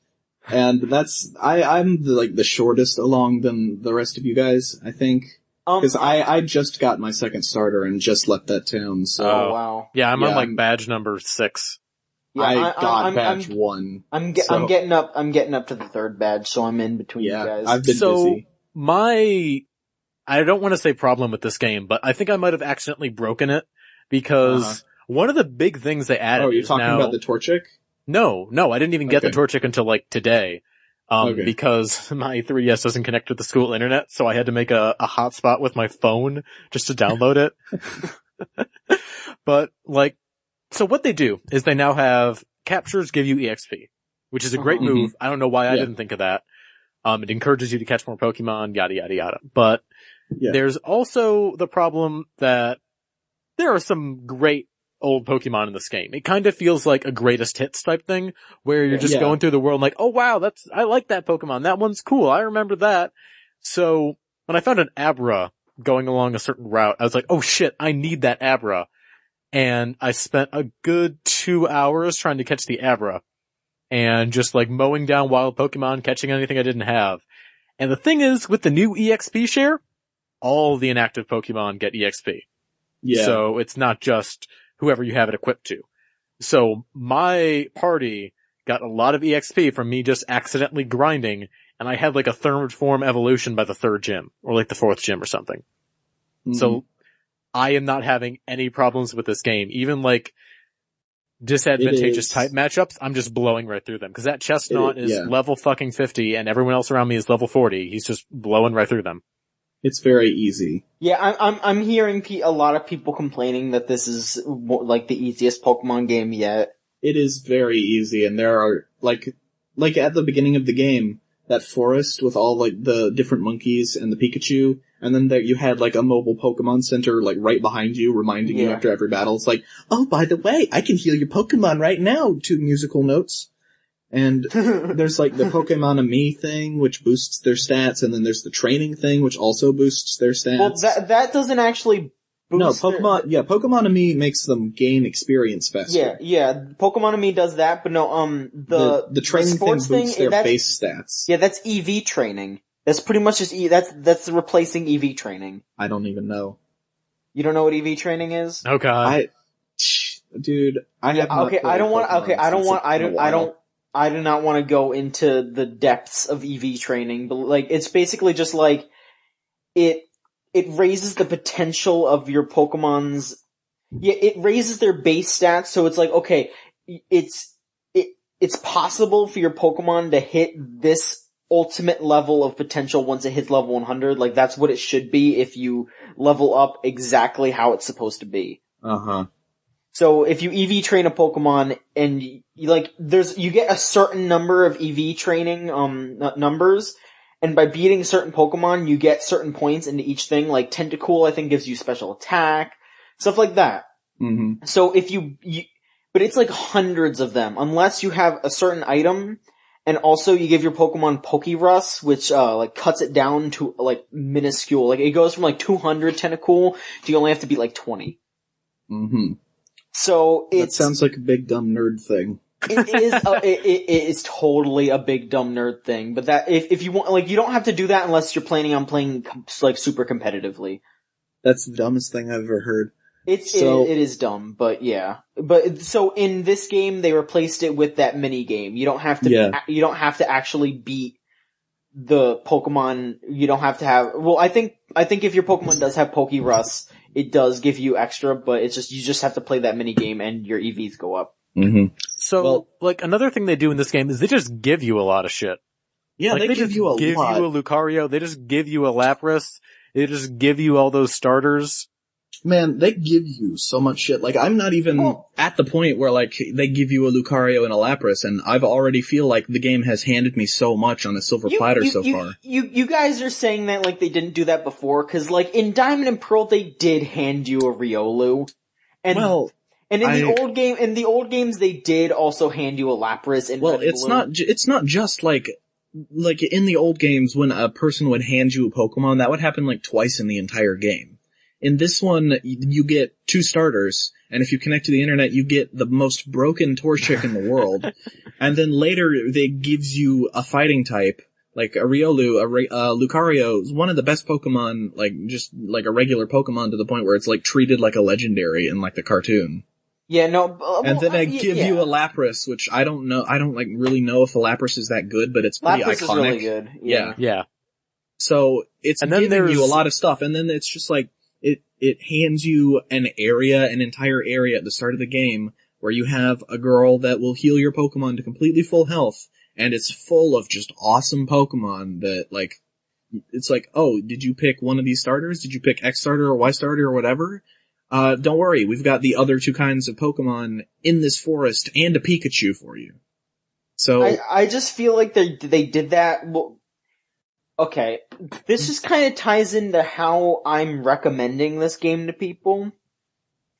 And I'm the shortest along than the rest of you guys, I think. Cause I just got my second starter and just left that town, so. Oh, wow. Yeah, I'm on like badge number 6. Yeah, I got badge 1. I'm getting up to the 3rd badge, so I'm in between you guys. I've been busy. I don't want to say problem with this game, but I think I might have accidentally broken it, because one of the big things they added. Oh, you're talking about the Torchic? No, I didn't even get the Torchic until like today. Because my 3DS doesn't connect to the school internet, so I had to make a hotspot with my phone just to download it. But like, so what they do is they now have captures give you EXP, which is a great move. I don't know why I didn't think of that. It encourages you to catch more Pokemon, yada yada yada. But there's also the problem that there are some great old Pokemon in this game. It kind of feels like a greatest hits type thing, where you're just going through the world like, oh wow, I like that Pokemon. That one's cool. I remember that. So when I found an Abra going along a certain route, I was like, oh shit, I need that Abra. And I spent a good 2 hours trying to catch the Abra. And just like mowing down wild Pokemon, catching anything I didn't have. And the thing is, with the new EXP share, all the inactive Pokemon get EXP. Yeah. So it's not just whoever you have it equipped to. So my party got a lot of EXP from me just accidentally grinding, and I had like a third form evolution by the 3rd gym, or like the 4th gym or something. So I am not having any problems with this game. Even like disadvantageous type matchups, I'm just blowing right through them. Cause that Chestnut is level fucking 50 and everyone else around me is level 40. He's just blowing right through them. It's very easy. Yeah, I'm hearing a lot of people complaining that this is like the easiest Pokemon game yet. It is very easy, and there are like at the beginning of the game, that forest with all like the different monkeys and the Pikachu, and then there you had like a mobile Pokemon Center like right behind you, reminding you after every battle. It's like, oh, by the way, I can heal your Pokemon right now to musical notes. And there's like the Pokemon-Ami thing, which boosts their stats, and then there's the training thing, which also boosts their stats. Well, that doesn't actually boost Pokemon-Ami makes them gain experience faster. Yeah, Pokemon-Ami does that, but no, the training thing boosts their base stats. Yeah, that's EV training. That's pretty much just that's replacing EV training. I don't even know. You don't know what EV training is? Oh god. I do not want to go into the depths of EV training, but like, it's basically just like, it raises the potential of your Pokemon's, it raises their base stats, so it's like, okay, it's possible for your Pokemon to hit this ultimate level of potential once it hits level 100, like that's what it should be if you level up exactly how it's supposed to be. So if you EV train a Pokemon and you get a certain number of EV training, numbers, and by beating certain Pokemon, you get certain points into each thing, like Tentacool, I think gives you special attack, stuff like that. Mm-hmm. So if but it's like hundreds of them, unless you have a certain item, and also you give your Pokemon Pokerus, which, like cuts it down to, like, minuscule. Like, it goes from like 200 Tentacool to you only have to beat like 20. Mm-hmm. So That sounds like a big dumb nerd thing. it is totally a big dumb nerd thing, but that, if you want, like, you don't have to do that unless you're planning on playing, like, super competitively. That's the dumbest thing I've ever heard. It is dumb, but yeah. But, so in this game, they replaced it with that mini game. You don't have to actually beat the Pokemon. You don't have to have, well, I think if your Pokemon does have Pokerus, it does give you extra, but it's just, you just have to play that mini game and your EVs go up. Mm-hmm. So, like, another thing they do in this game is they just give you a lot of shit. Yeah, like, they give you a lot. They just give you a Lucario, they just give you a Lapras, they just give you all those starters. Man, they give you so much shit. Like, I'm not even at the point where, like, they give you a Lucario and a Lapras, and I've already feel like the game has handed me so much on a silver platter so far. You guys are saying that, like, they didn't do that before, cause, like, in Diamond and Pearl, they did hand you a Riolu. And in the old games, they did also hand you a Lapras and Red and Blue. It's not just like in the old games when a person would hand you a Pokemon, that would happen like twice in the entire game. In this one, you get 2 starters, and if you connect to the internet, you get the most broken Torchic in the world. And then later, they gives you a fighting type, like a Riolu, Lucario is one of the best Pokemon, like, just like a regular Pokemon to the point where it's like treated like a legendary in like the cartoon. Yeah, no, and then I give you a Lapras, which I don't like really know if a Lapras is that good, but it's pretty Lapras iconic. Is really good. Yeah. So it's giving you a lot of stuff, and then it's just like, it hands you an entire area at the start of the game where you have a girl that will heal your Pokemon to completely full health, and it's full of just awesome Pokemon that, like, it's like, oh, did you pick one of these starters? Did you pick X starter or Y starter or whatever? Don't worry, we've got the other 2 kinds of Pokemon in this forest and a Pikachu for you. So I just feel like they did that. Well, okay, this just kind of ties into how I'm recommending this game to people.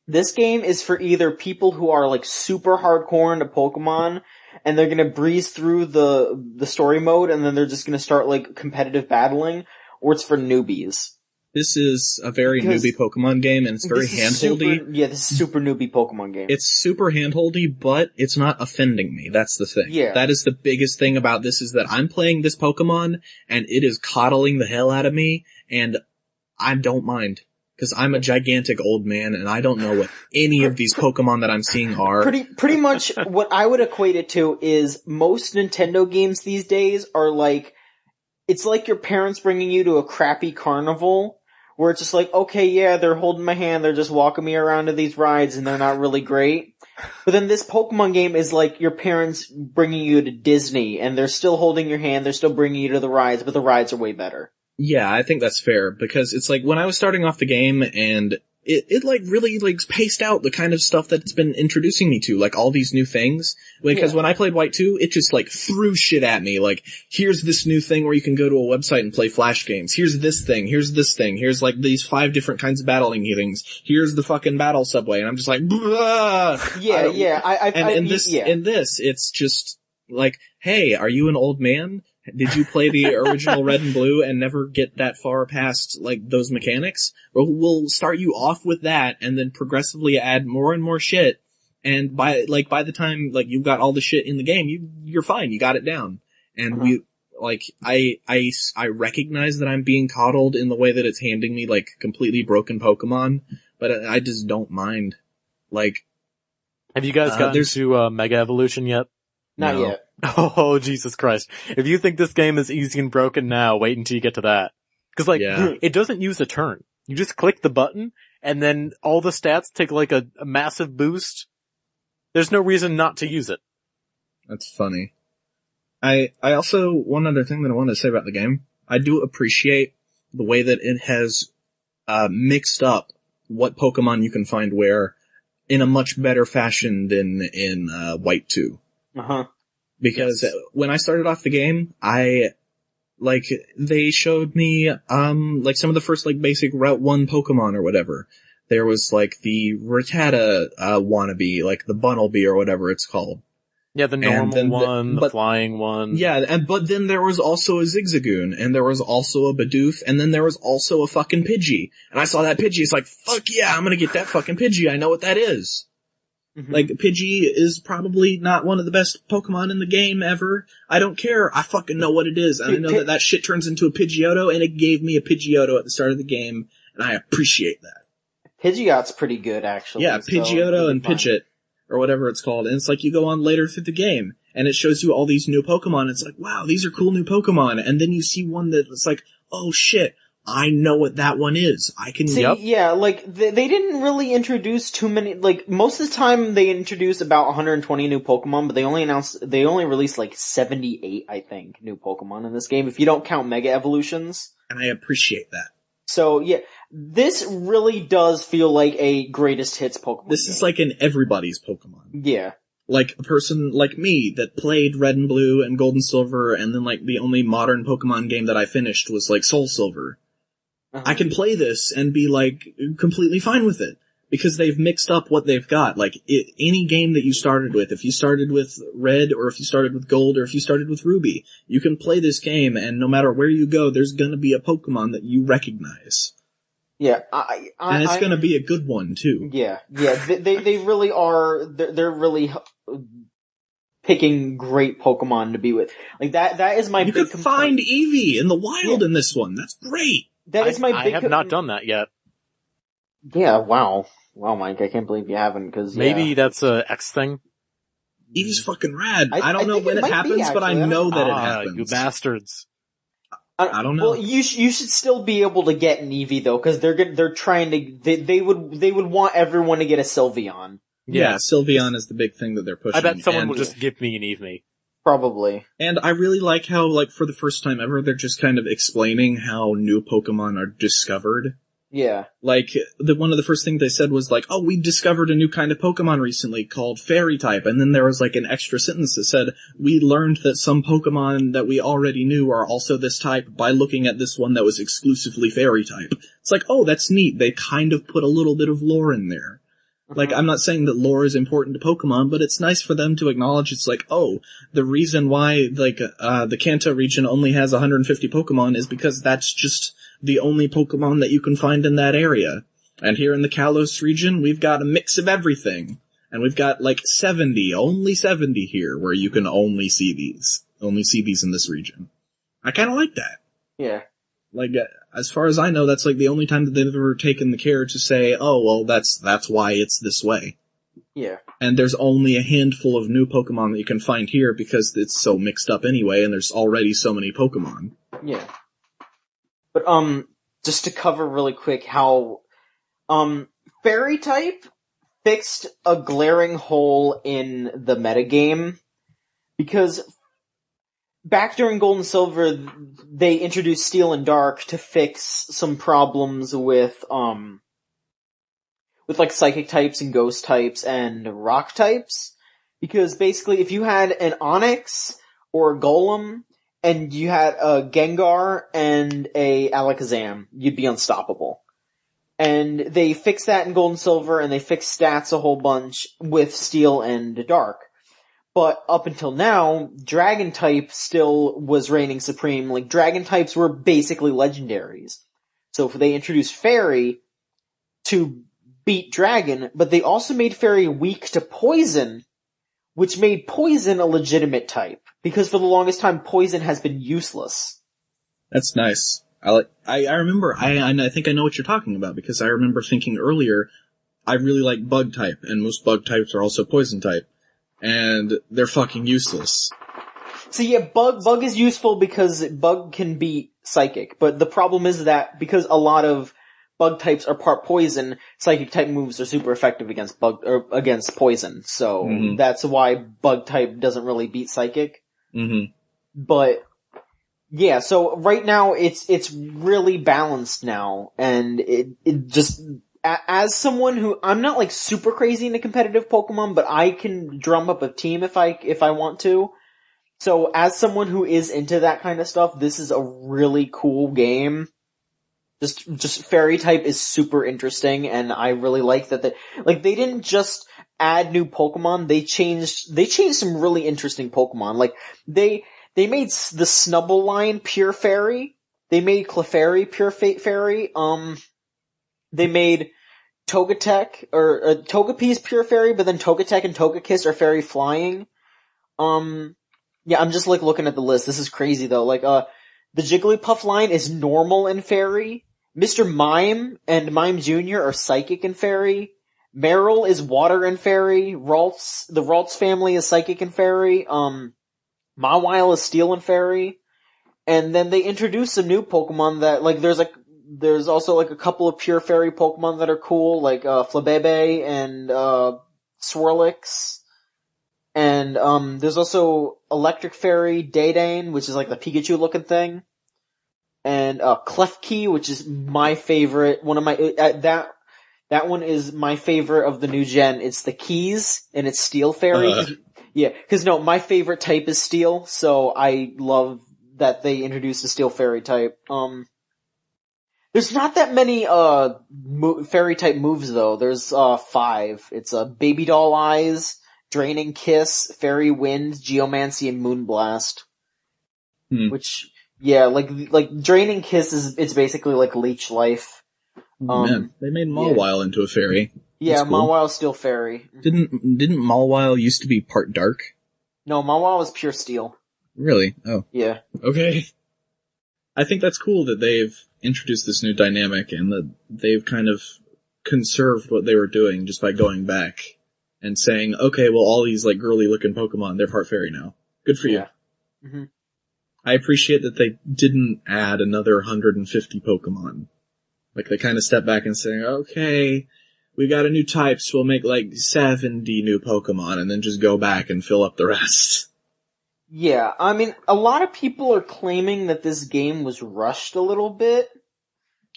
This game is for either people who are like super hardcore into Pokemon and they're gonna breeze through the story mode and then they're just gonna start like competitive battling, or it's for newbies. This is a very newbie Pokemon game, and it's very handholdy. This is super newbie Pokemon game. It's super handholdy, but it's not offending me. That's the thing. Yeah. That is the biggest thing about this, is that I'm playing this Pokemon, and it is coddling the hell out of me, and I don't mind. Because I'm a gigantic old man, and I don't know what any of these Pokemon that I'm seeing are. Pretty much what I would equate it to is most Nintendo games these days are like, it's like your parents bringing you to a crappy carnival, where it's just like, okay, yeah, they're holding my hand, they're just walking me around to these rides, and they're not really great. But then this Pokemon game is like your parents bringing you to Disney, and they're still holding your hand, they're still bringing you to the rides, but the rides are way better. Yeah, I think that's fair, because it's like, when I was starting off the game, and it like really like paced out the kind of stuff that it's been introducing me to, like all these new things. Because when I played White 2, it just like threw shit at me, like, here's this new thing where you can go to a website and play Flash games. Here's this thing. Here's like these 5 different kinds of battling things. Here's the fucking battle subway, and I'm just like, in this, it's just like, hey, are you an old man? Did you play the original Red and Blue and never get that far past, like, those mechanics? We'll start you off with that and then progressively add more and more shit. And by the time, like, you've got all the shit in the game, you're fine. You got it down. And I recognize that I'm being coddled in the way that it's handing me, like, completely broken Pokemon, but I just don't mind. Like, have you guys gotten to Mega Evolution yet? Not yet. Oh, Jesus Christ. If you think this game is easy and broken now, wait until you get to that. Cause like, it doesn't use a turn. You just click the button, and then all the stats take like a massive boost. There's no reason not to use it. That's funny. I also, one other thing that I wanted to say about the game, I do appreciate the way that it has, mixed up what Pokemon you can find where in a much better fashion than in, White 2. Uh-huh. Because when I started off the game, I Like, they showed me, like some of the first, like, basic Route 1 Pokemon or whatever. There was, like, the Rattata, wannabe, like the Bunnelby or whatever it's called. Yeah, the normal one, the flying one. Yeah, but then there was also a Zigzagoon, and there was also a Bidoof, and then there was also a fucking Pidgey. And I saw that Pidgey, it's like, fuck yeah, I'm gonna get that fucking Pidgey, I know what that is. Mm-hmm. Like, Pidgey is probably not one of the best Pokemon in the game ever. I don't care, I fucking know what it is. And I know that shit turns into a Pidgeotto, and it gave me a Pidgeotto at the start of the game, and I appreciate that. Pidgeot's pretty good, actually. Yeah, Pidgeotto and Pidgeot, or whatever it's called. And it's like you go on later through the game, and it shows you all these new Pokemon. It's like, wow, these are cool new Pokemon. And then you see one that's like, oh shit, I know what that one is. I can... See, yeah, like, they didn't really introduce too many, like, most of the time they introduce about 120 new Pokemon, but they only released like 78, I think, new Pokemon in this game, if you don't count Mega Evolutions. And I appreciate that. So, yeah, this really does feel like a greatest hits Pokemon This game. is like an everybody's Pokemon. Yeah. Like a person like me that played Red and Blue and Gold and Silver, and then like the only modern Pokemon game that I finished was like Soul Silver. Uh-huh. I can play this and be like completely fine with it. Because they've mixed up what they've got. Like, any game that you started with, if you started with Red, or if you started with Gold, or if you started with Ruby, you can play this game, and no matter where you go, there's gonna be a Pokemon that you recognize. Yeah, and it's gonna be a good one, too. Yeah, they really are, they're really picking great Pokemon to be with. Like, that is my big complaint. You could find Eevee in the wild in this one, that's great! That is my big I have not done that yet. Yeah, wow. Wow, Mike, I can't believe you haven't, cause maybe that's a X thing? Eevee's fucking rad. I don't know when it happens, but I know that it happens. You bastards. I don't know. Well, you should still be able to get an Eevee though, cause they're trying to, they would want everyone to get a Sylveon. Yeah, Sylveon is the big thing that they're pushing. I bet someone will just give me an Eevee. Probably. And I really like how, like, for the first time ever, they're just kind of explaining how new Pokemon are discovered. Yeah. Like, one of the first things they said was like, oh, we discovered a new kind of Pokemon recently called Fairy type, and then there was like an extra sentence that said, we learned that some Pokemon that we already knew are also this type by looking at this one that was exclusively Fairy type. It's like, oh, that's neat. They kind of put a little bit of lore in there. Like, I'm not saying that lore is important to Pokemon, but it's nice for them to acknowledge it's like, oh, the reason why, like, the Kanto region only has 150 Pokemon is because that's just the only Pokemon that you can find in that area. And here in the Kalos region, we've got a mix of everything. And we've got, like, only 70 here, where you can only see these. Only see these in this region. I kinda like that. Yeah. Like, as far as I know, that's like the only time that they've ever taken the care to say, oh, well, that's why it's this way. Yeah. And there's only a handful of new Pokemon that you can find here because it's so mixed up anyway, and there's already so many Pokemon. Yeah. But, just to cover really quick how, Fairy type fixed a glaring hole in the metagame, because back during Gold and Silver, they introduced Steel and Dark to fix some problems with like psychic types and ghost types and rock types. Because basically, if you had an Onix or a Golem, and you had a Gengar and a Alakazam, you'd be unstoppable. And they fixed that in Gold and Silver, and they fixed stats a whole bunch with Steel and Dark. But up until now, Dragon type still was reigning supreme. Like, Dragon types were basically legendaries. So they introduced Fairy to beat Dragon, but they also made Fairy weak to Poison, which made Poison a legitimate type. Because for the longest time, Poison has been useless. That's nice. I remember, I think I know what you're talking about, because I remember thinking earlier, I really like Bug type, and most Bug types are also Poison type. And they're fucking useless. So yeah, Bug is useful because Bug can beat Psychic, but the problem is that because a lot of Bug types are part Poison, Psychic type moves are super effective against against Poison. So that's why Bug type doesn't really beat Psychic. Mm-hmm. But yeah, so right now it's really balanced now, and it just, as someone who, I'm not like super crazy into competitive Pokemon, but I can drum up a team if I want to. So as someone who is into that kind of stuff, this is a really cool game. Just fairy type is super interesting, and I really like that they didn't just add new Pokemon, they changed some really interesting Pokemon. Like, they made the Snubbull line Pure Fairy, they made Clefairy Pure Fairy, they made Togetic, or Togepi's Pure Fairy, but then Togetic and Togekiss are Fairy Flying. Yeah, I'm just looking at the list, this is crazy though, the Jigglypuff line is Normal and Fairy, Mr. Mime and Mime Jr. are Psychic and Fairy, Meryl is Water and Fairy, the Ralts family is Psychic and Fairy, Mawile is Steel and Fairy, and then they introduced some new Pokemon that, there's also a couple of Pure Fairy Pokemon that are cool, Flabebe and, Swirlix, and, there's also Electric Fairy Daydane, which is the Pikachu looking thing, and, Klefki, which is my favorite, that one is my favorite of the new gen. It's the Keys, and it's Steel Fairy. Yeah, my favorite type is Steel, so I love that they introduced a Steel Fairy type. There's not that many, Fairy type moves though. There's, 5. It's, Baby Doll Eyes, Draining Kiss, Fairy Wind, Geomancy, and Moonblast. Which, yeah, Draining Kiss it's basically Leech Life. Man, they made Mawile into a fairy. Yeah, cool. Mawile's still fairy. Didn't Mawile used to be part dark? No, Mawile was pure steel. Really? Oh. Yeah. Okay. I think that's cool that they've introduced this new dynamic and that they've kind of conserved what they were doing just by going back and saying, okay, well all these girly looking Pokemon, they're part fairy now. Good for you. Yeah. Mm-hmm. I appreciate that they didn't add another 150 Pokemon. They kind of stepped back and saying, okay, we got a new type, so we'll make 70 new Pokemon and then just go back and fill up the rest. Yeah, I mean, a lot of people are claiming that this game was rushed a little bit.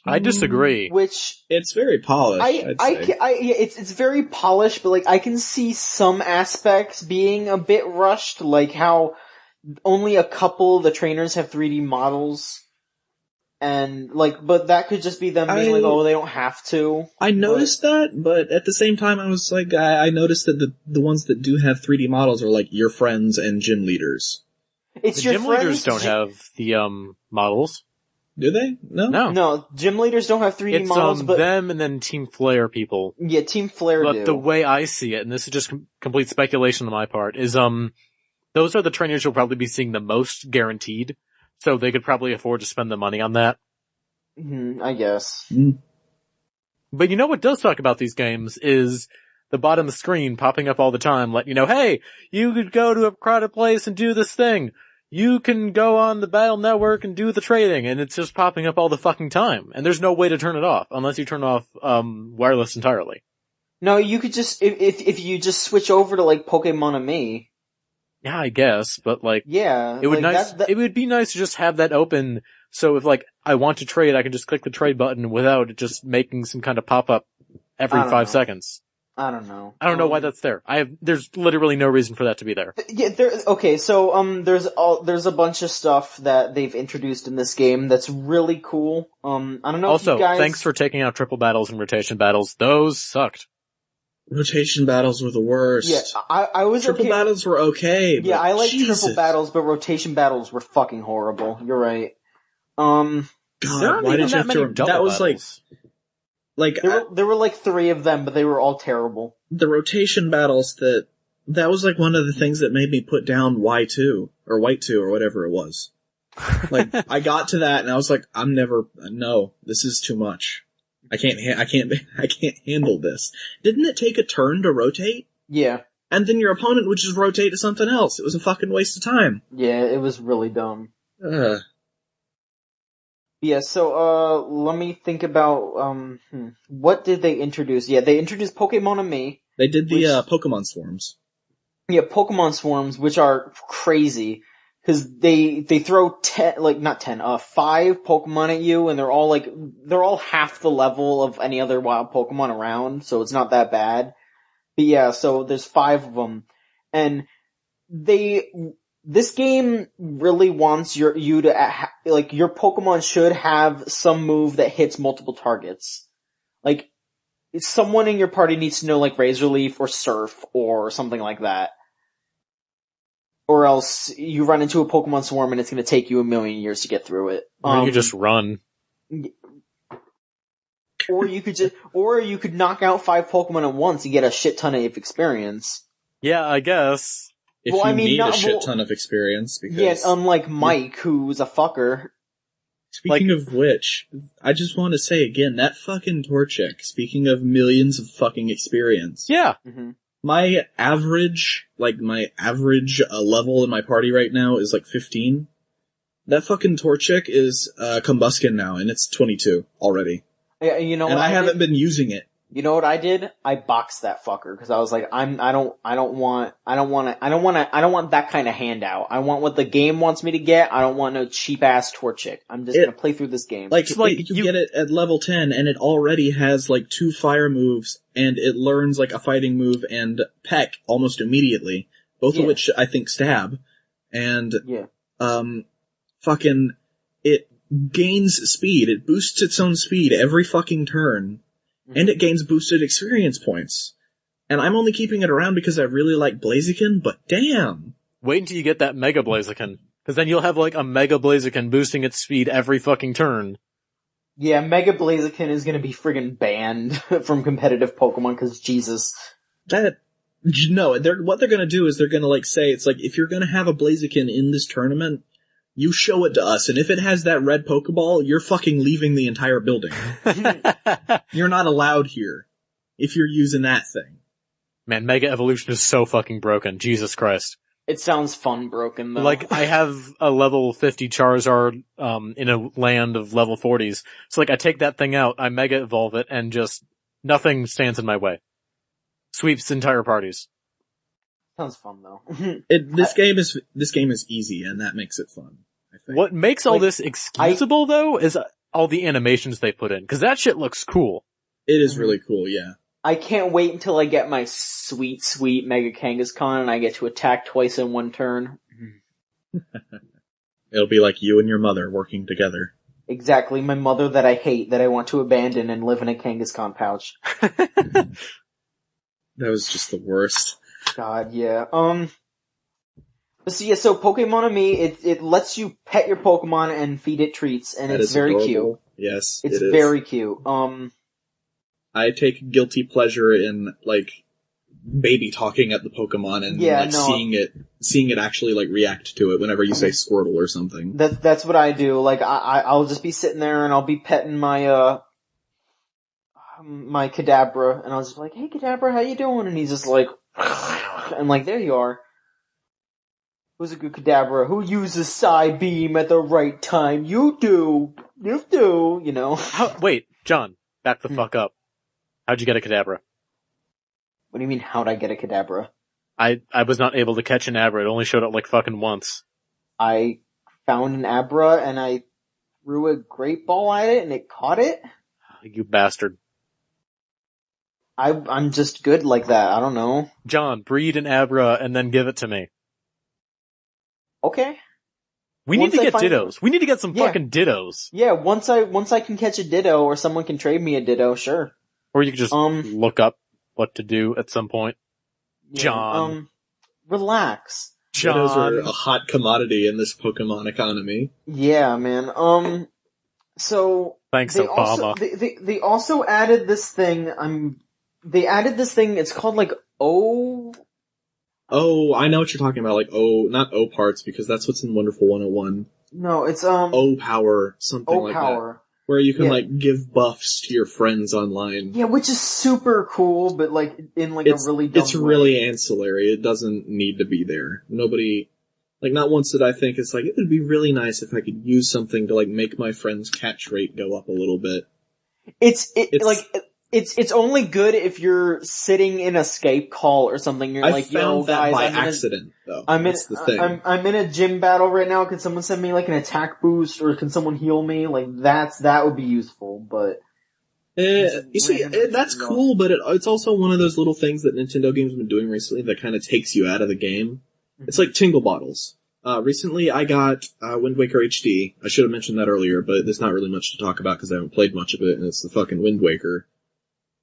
I disagree. Which it's very polished. It's very polished, but I can see some aspects being a bit rushed, like how only a couple of the trainers have 3D models. And, but that could just be them being they don't have to. I noticed that, but at the same time I was I noticed that the ones that do have 3D models are your friends and gym leaders. It's the your gym leaders don't have the, models. Do they? No? No, gym leaders don't have 3D models, but them and then Team Flare people. Yeah, Team Flare do. But the way I see it, and this is just complete speculation on my part, is, those are the trainers you'll probably be seeing the most guaranteed. So they could probably afford to spend the money on that. I guess. But you know what does suck about these games is the bottom of the screen popping up all the time, letting you know, hey, you could go to a crowded place and do this thing. You can go on the Battle Network and do the trading, and it's just popping up all the fucking time. And there's no way to turn it off, unless you turn off, wireless entirely. No, you could just, if you just switch over to Pokemon. Yeah, I guess, but yeah, it would be nice to just have that open, so if I want to trade, I can just click the trade button without it just making some kind of pop-up every 5 seconds. I don't know. I don't know why that's there. There's literally no reason for that to be there. Yeah, there's a bunch of stuff that they've introduced in this game that's really cool. I don't know Also, if you guys... thanks for taking out triple battles and rotation battles. Those sucked. Rotation battles were the worst. Yeah, I was triple okay. battles were okay. Yeah, I like Jesus. triple battles, but rotation battles were fucking horrible. You're right. God, why did you have to? That was battles. There were 3 of them, but they were all terrible. The rotation battles that was one of the things that made me put down Y2 or White 2 or whatever it was. I got to that and I was no, this is too much. I can't handle this. Didn't it take a turn to rotate? Yeah. And then your opponent would just rotate to something else. It was a fucking waste of time. Yeah, it was really dumb. Yeah, so, let me think about, what did they introduce? Yeah, they introduced Pokemon Me. They did the, Pokemon Swarms. Yeah, Pokemon Swarms, which are crazy. Cause they throw 5 Pokemon at you, and they're all half the level of any other wild Pokemon around, so it's not that bad. But yeah, so there's 5 of them. And this game really wants you to, like, your Pokemon should have some move that hits multiple targets. Like, someone in your party needs to know, like, Razor Leaf or Surf or something like that. Or else you run into a Pokemon Swarm and it's gonna take you a million years to get through it. Or you just run. Or you could knock out 5 Pokemon at once and get a shit ton of experience. Yeah, I guess. If you need a shit ton of experience, because... Yeah, unlike Mike, who's a fucker. Speaking of which, I just want to say again, that fucking Torchic, speaking of millions of fucking experience. Yeah. Mm-hmm. My average level in my party right now is like 15. That fucking Torchic is, Combuskin now, and it's 22 already. Yeah, you know what and I haven't been using it. You know what I did? I boxed that fucker, because I was like, I don't want that kind of handout. I want what the game wants me to get. I don't want no cheap ass Torchic. I'm just gonna play through this game. Like you get it at level 10, and it already has like 2 fire moves, and it learns like a fighting move and peck almost immediately. Both of which I think stab. And, fucking, it gains speed. It boosts its own speed every fucking turn. And it gains boosted experience points. And I'm only keeping it around because I really like Blaziken, but damn! Wait until you get that Mega Blaziken. Cause then you'll have like a Mega Blaziken boosting its speed every fucking turn. Yeah, Mega Blaziken is gonna be friggin' banned from competitive Pokemon, cause Jesus. What they're gonna do is they're gonna like say, it's like, if you're gonna have a Blaziken in this tournament, you show it to us, and if it has that red Pokeball, you're fucking leaving the entire building. You're not allowed here, if you're using that thing. Man, Mega Evolution is so fucking broken. Jesus Christ. It sounds fun broken, though. Like, I have a level 50 Charizard, in a land of level 40s. So like, I take that thing out, I Mega Evolve it, and just, nothing stands in my way. Sweeps entire parties. Sounds fun, though. This game is easy, and that makes it fun. What makes all this excusable, though, is all the animations they put in, because that shit looks cool. It is really cool, yeah. I can't wait until I get my sweet, sweet Mega Kangaskhan and I get to attack twice in one turn. It'll be like you and your mother working together. Exactly, my mother that I hate, that I want to abandon and live in a Kangaskhan pouch. That was just the worst. God, yeah. So Pokemon-Ami, it lets you pet your Pokemon and feed it treats, and it's very cute. Yes, it's very cute. I take guilty pleasure in, like, baby talking at the Pokemon and, seeing it actually, like, react to it whenever you say Squirtle or something. That's what I do. Like, I'll just be sitting there and I'll be petting my Kadabra, and I was just like, hey Kadabra, how you doing? And he's just like, I'm like, there you are. Who's a good Kadabra? Who uses Psy-Beam at the right time? You do, you know. Wait, John, back the fuck up. How'd you get a Kadabra? What do you mean, how'd I get a Kadabra? I was not able to catch an Abra, it only showed up like fucking once. I found an Abra and I threw a great ball at it and it caught it? You bastard. I'm just good like that, I don't know. John, breed an Abra and then give it to me. Okay. We need to get Dittos. We need to get some fucking Dittos. Yeah, once I can catch a Ditto or someone can trade me a Ditto, sure. Or you could just look up what to do at some point. Yeah, John. Relax. John. Dittos are a hot commodity in this Pokemon economy. Yeah, man. So... Thanks, Obama. They also added this thing, it's called like O... Oh, I know what you're talking about, like not O parts, because that's what's in Wonderful 101. No, it's O power, something like that. Where you can like give buffs to your friends online. Yeah, which is super cool, but like in like a really dumb way. Really ancillary. It doesn't need to be there. Nobody, like not once did I think it's like, it would be really nice if I could use something to like make my friend's catch rate go up a little bit. It's only good if you're sitting in a Skype call or something. You're like, yo, guys, by accident, though. That's the thing. I'm in a gym battle right now. Can someone send me like an attack boost, or can someone heal me? Like that would be useful. But you see, that's cool. But it's also one of those little things that Nintendo games have been doing recently that kind of takes you out of the game. It's like Tingle Bottles. Recently I got Wind Waker HD. I should have mentioned that earlier, but there's not really much to talk about because I haven't played much of it, and it's the fucking Wind Waker.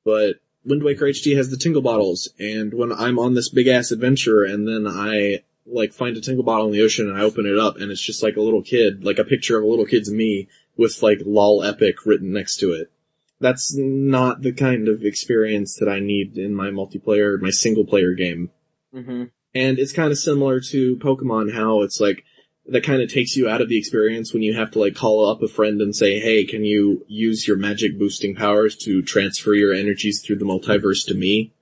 But Wind Waker HD has the tingle bottles, and when I'm on this big-ass adventure, and then I, find a tingle bottle in the ocean, and I open it up, and it's just like a little kid, like a picture of a little kid's me, with, LOL Epic written next to it. That's not the kind of experience that I need in my single-player game. Mm-hmm. And it's kind of similar to Pokemon, how it's that kind of takes you out of the experience when you have to call up a friend and say, hey, can you use your magic boosting powers to transfer your energies through the multiverse to me?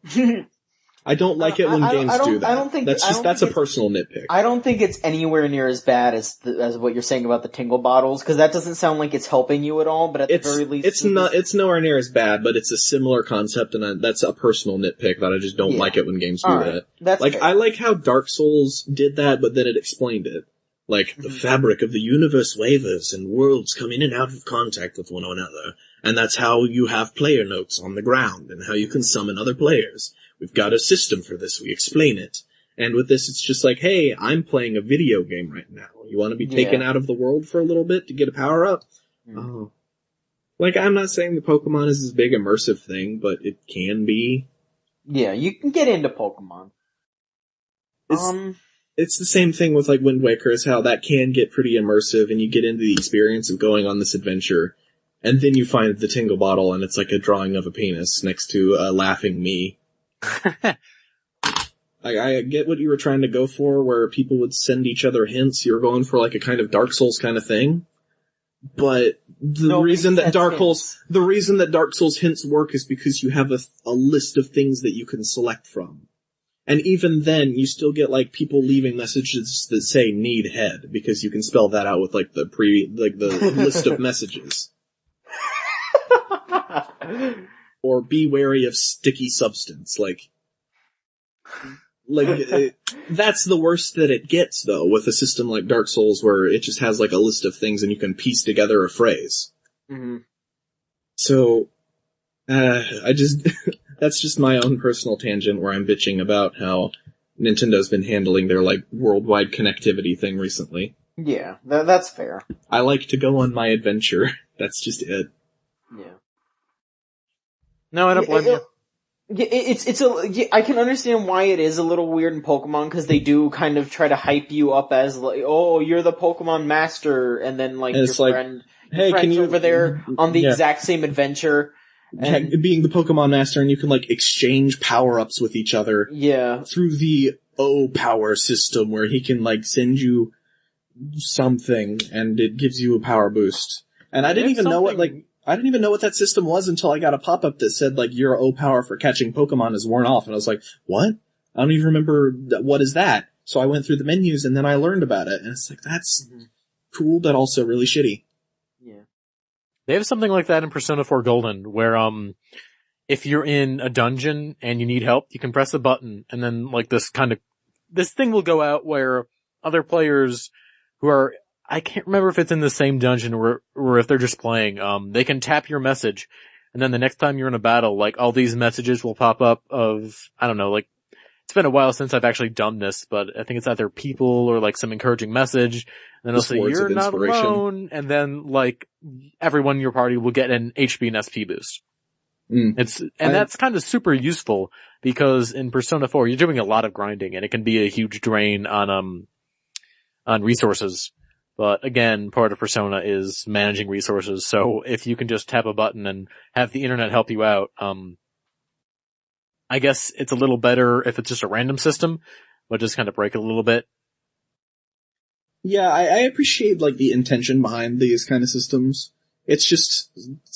I don't like it when games do that. That's a personal nitpick. I don't think it's anywhere near as bad as what you're saying about the tingle bottles, because that doesn't sound like it's helping you at all, but at the very least... It's nowhere near as bad, but it's a similar concept, and that's a personal nitpick that I just don't like it when games do that. That's fair. I like how Dark Souls did that, but then it explained it. The fabric of the universe wavers, and worlds come in and out of contact with one another, and that's how you have player notes on the ground, and how you can summon other players. We've got a system for this, we explain it. And with this, it's just hey, I'm playing a video game right now. You want to be taken out of the world for a little bit to get a power-up? Oh. I'm not saying the Pokemon is this big immersive thing, but it can be. Yeah, you can get into Pokemon. It's the same thing with Wind Waker, is how that can get pretty immersive, and you get into the experience of going on this adventure, and then you find the tingle bottle, and it's a drawing of a penis next to a laughing me. I get what you were trying to go for, where people would send each other hints. You were going for a kind of Dark Souls kind of thing. But the reason that Dark Souls hints work is because you have a list of things that you can select from. And even then, you still get people leaving messages that say need head, because you can spell that out with the list of messages. Or be wary of sticky substance, that's the worst that it gets, though, with a system like Dark Souls, where it just has a list of things and you can piece together a phrase. Mm-hmm. So, that's just my own personal tangent where I'm bitching about how Nintendo's been handling their worldwide connectivity thing recently. Yeah, that's fair. I like to go on my adventure. That's just it. Yeah. No, I don't blame you. I can understand why it is a little weird in Pokemon, because they do kind of try to hype you up as oh, you're the Pokemon master, and then your friend's over there on the exact same adventure. And being the Pokemon master, and you can exchange power-ups with each other. Yeah. Through the O-Power system, where he can send you something, and it gives you a power boost. And I didn't even know what that system was until I got a pop-up that said, your O-Power for catching Pokemon is worn off. And I was like, what? I don't even remember, what is that? So I went through the menus and then I learned about it. And it's that's cool, but also really shitty. Yeah. They have something like that in Persona 4 Golden, where, if you're in a dungeon and you need help, you can press a button, and then, this thing will go out where other players who are, I can't remember if it's in the same dungeon or if they're just playing, they can tap your message, and then the next time you're in a battle, all these messages will pop up of, I don't know, it's been a while since I've actually done this, but I think it's either people or some encouraging message, and then it'll say, you're not alone, and then everyone in your party will get an HP and SP boost. That's kind of super useful, because in Persona 4 you're doing a lot of grinding, and it can be a huge drain on resources. But again, part of Persona is managing resources, so if you can just tap a button and have the internet help you out, I guess it's a little better if it's just a random system, but just kind of break it a little bit. Yeah, I appreciate, the intention behind these kind of systems. It's just,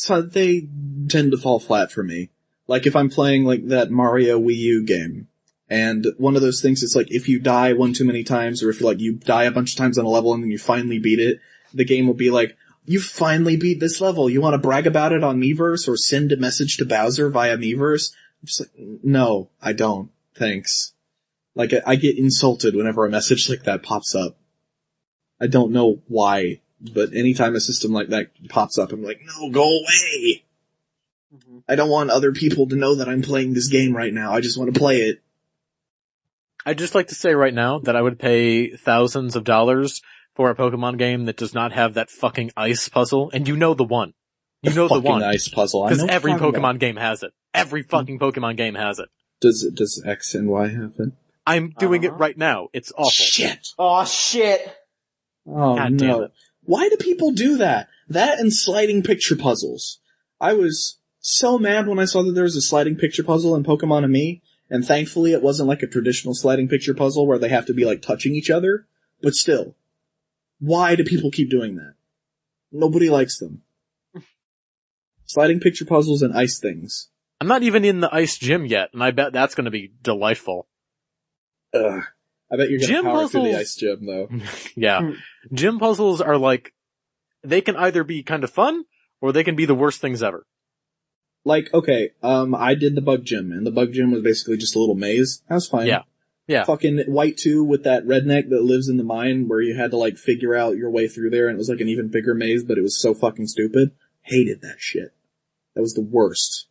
they tend to fall flat for me. If I'm playing, that Mario Wii U game, and one of those things is if you die one too many times, or if you die a bunch of times on a level and then you finally beat it, the game will be you finally beat this level, you want to brag about it on Miiverse, or send a message to Bowser via Miiverse? I'm just no, I don't. Thanks. I get insulted whenever a message like that pops up. I don't know why, but anytime a system like that pops up, I'm no, go away! I don't want other people to know that I'm playing this game right now, I just want to play it. I'd just like to say right now that I would pay thousands of dollars for a Pokemon game that does not have that fucking ice puzzle, and you know the one. You know the one. Ice puzzle. Because every Pokemon game has it. Every fucking Pokemon game has it. Does X and Y have it? I'm doing it right now. It's awful. Shit! Oh shit! Oh God damn no. it. Why do people do that? That and sliding picture puzzles. I was so mad when I saw that there was a sliding picture puzzle in Pokemon and Me, and thankfully it wasn't like a traditional sliding picture puzzle where they have to be like touching each other, but still. Why do people keep doing that? Nobody likes them. Sliding picture puzzles and ice things. I'm not even in the ice gym yet, and I bet that's gonna be delightful. Ugh. I bet you're gonna Gym power through the puzzles- ice gym though. Yeah. Gym puzzles are like, they can either be kind of fun, or they can be the worst things ever. Like, okay, I did the bug gym, and the bug gym was basically just a little maze. That was fine. Yeah. Yeah. Fucking White 2 with that redneck that lives in the mine where you had to like figure out your way through there, and it was like an even bigger maze, but it was so fucking stupid. Hated that shit. That was the worst.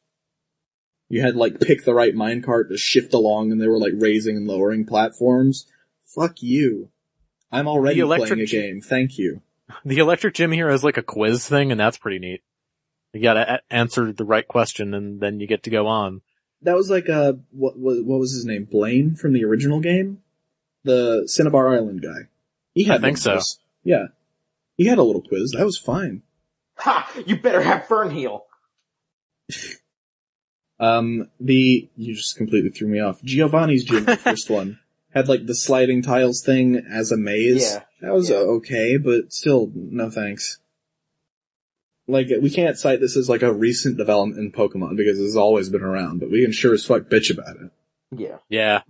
You had to like pick the right minecart to shift along, and they were like raising and lowering platforms. Fuck you. I'm already playing a game. Thank you. The electric gym here has like a quiz thing, and that's pretty neat. You gotta answer the right question, and then you get to go on. That was like what was his name? Blaine from the original game? The Cinnabar Island guy. He had I think so. quiz. Yeah. He had a little quiz. That was fine. Ha! You better have Fernheal. You just completely threw me off. Giovanni's gym, the first one, had like the sliding tiles thing as a maze. Yeah. That was okay, but still, no thanks. Like, we can't cite this as like a recent development in Pokemon because it's always been around, but we can sure as fuck bitch about it. Yeah. Yeah.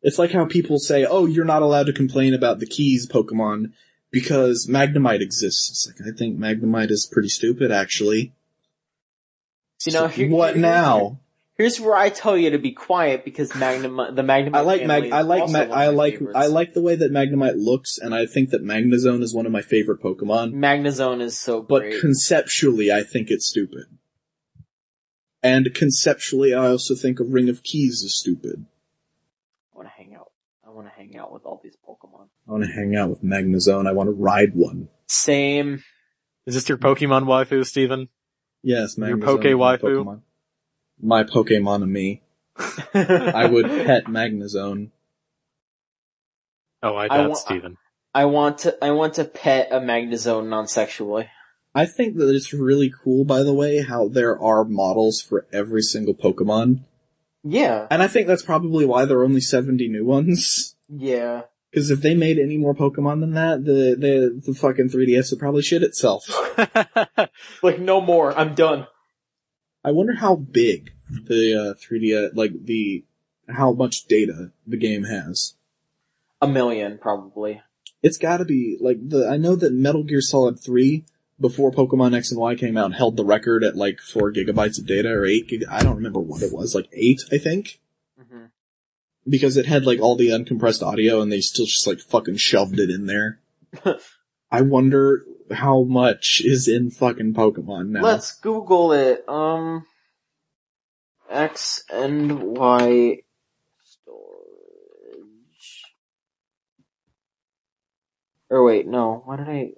It's like how people say, oh, you're not allowed to complain about the Keys Pokemon because Magnemite exists. It's like, I think Magnemite is pretty stupid, actually. See, now, What now? Here's where I tell you to be quiet because the Magnemite. I like the way that Magnemite looks, and I think that Magnezone is one of my favorite Pokemon. Magnezone is so great. But conceptually, I think it's stupid. And conceptually, I also think a Ring of Keys is stupid. I want to hang out. I want to hang out with all these Pokemon. I want to hang out with Magnezone. I want to ride one. Same. Is this your Pokemon waifu, Steven? Yes, Magnezone. Your Poke waifu? My Pokemon and me. I would pet Magnezone. Oh, I bet, Steven. I want to pet a Magnezone non-sexually. I think that it's really cool, by the way, how there are models for every single Pokemon. Yeah. And I think that's probably why there are only 70 new ones. Yeah. Because if they made any more Pokemon than that, the fucking 3DS would probably shit itself. Like, no more. I'm done. I wonder how big the 3DS, how much data the game has. 1 million, probably. It's gotta be, I know that Metal Gear Solid 3, before Pokemon X and Y came out, held the record at 4 gigabytes of data, or 8 gig, I don't remember what it was, 8, I think? Mm-hmm. Because it had all the uncompressed audio and they still just fucking shoved it in there. I wonder how much is in fucking Pokemon now. Let's Google it. X and Y storage. Or wait, no. Why did I?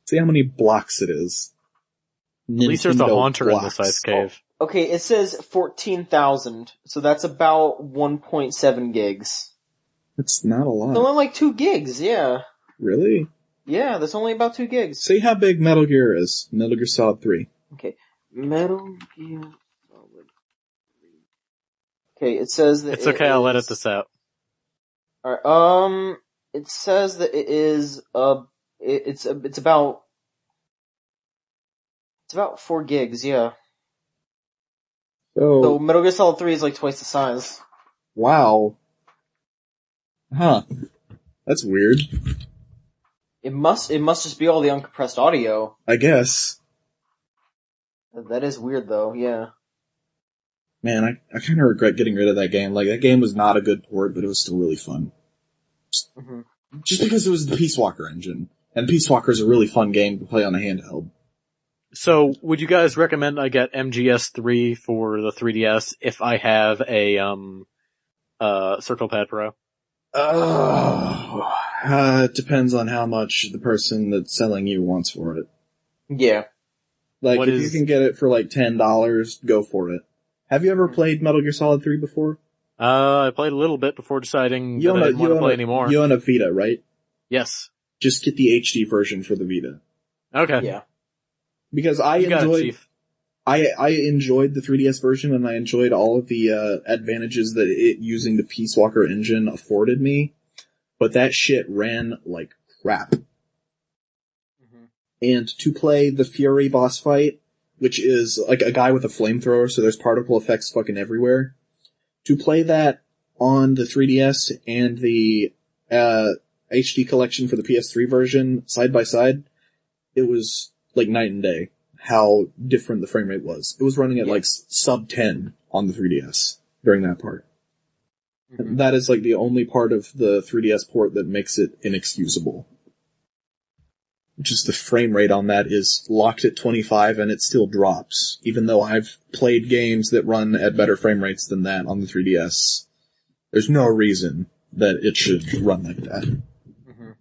See how many blocks it is. At least there's a Nintendo haunter in blocks. this ice cave. Okay, it says 14,000, so that's about 1.7 gigs. It's not a lot. It's only 2 gigs, yeah. Really? Yeah, that's only about 2 gigs. See how big Metal Gear is. Metal Gear Solid 3. Okay, Metal Gear Solid 3. Okay, it says that It's okay, I'll edit this out. Alright, it says that it is, it's about 4 gigs, yeah. So Metal Gear Solid 3 is twice the size. Wow. Huh. That's weird. It must just be all the uncompressed audio. I guess. That is weird though, yeah. Man, I kind of regret getting rid of that game. That game was not a good port, but it was still really fun. Just because it was the Peace Walker engine. And Peace Walker is a really fun game to play on a handheld. So, would you guys recommend I get MGS3 for the 3DS if I have a Circle Pad Pro? It depends on how much the person that's selling you wants for it. Yeah. Like, if you can get it for like $10, go for it. Have you ever played Metal Gear Solid 3 before? I played a little bit before deciding that I didn't want to play anymore. You own a Vita, right? Yes. Just get the HD version for the Vita. Okay. Yeah. Because I enjoyed the 3DS version, and I enjoyed all of the advantages that it using the Peace Walker engine afforded me, but that shit ran like crap. Mm-hmm. And to play the Fury boss fight, which is like a guy with a flamethrower, so there's particle effects fucking everywhere, to play that on the 3DS and the HD collection for the PS3 version side by side, it was like night and day how different the frame rate was. It was running at like sub 10 on the 3DS during that part. Mm-hmm. That is like the only part of the 3DS port that makes it inexcusable. Just the frame rate on that is locked at 25 and it still drops. Even though I've played games that run at better frame rates than that on the 3DS, there's no reason that it should run like that. Mm-hmm.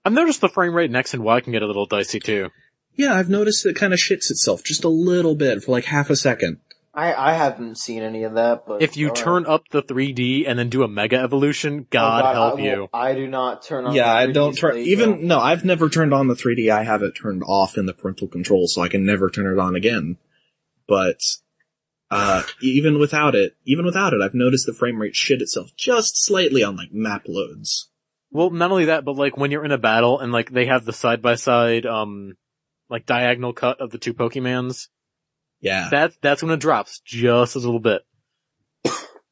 I've noticed the frame rate in X and Y can get a little dicey too. Yeah, I've noticed it kind of shits itself just a little bit for like half a second. I haven't seen any of that, but... If you turn up the 3D and then do a Mega Evolution, God help you. I do not turn on the 3D. Yeah, I don't turn... No, I've never turned on the 3D. I have it turned off in the parental control, so I can never turn it on again. But, even without it, I've noticed the frame rate shit itself just slightly on, like, map loads. Well, not only that, but, like, when you're in a battle and, like, they have the side-by-side, like, diagonal cut of the two Pokemons... Yeah. That's when it drops just a little bit.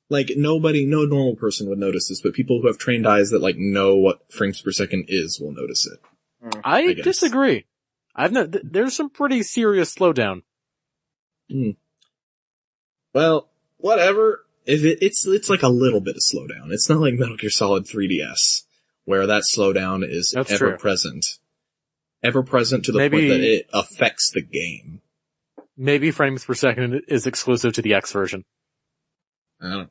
Like, no normal person would notice this, but people who have trained eyes that, like, know what frames per second is will notice it. I disagree. There's some pretty serious slowdown. Well, whatever. If it's like a little bit of slowdown. It's not like Metal Gear Solid 3DS, where that slowdown is ever present. Ever present to the point that it affects the game. Maybe frames per second is exclusive to the X version. I don't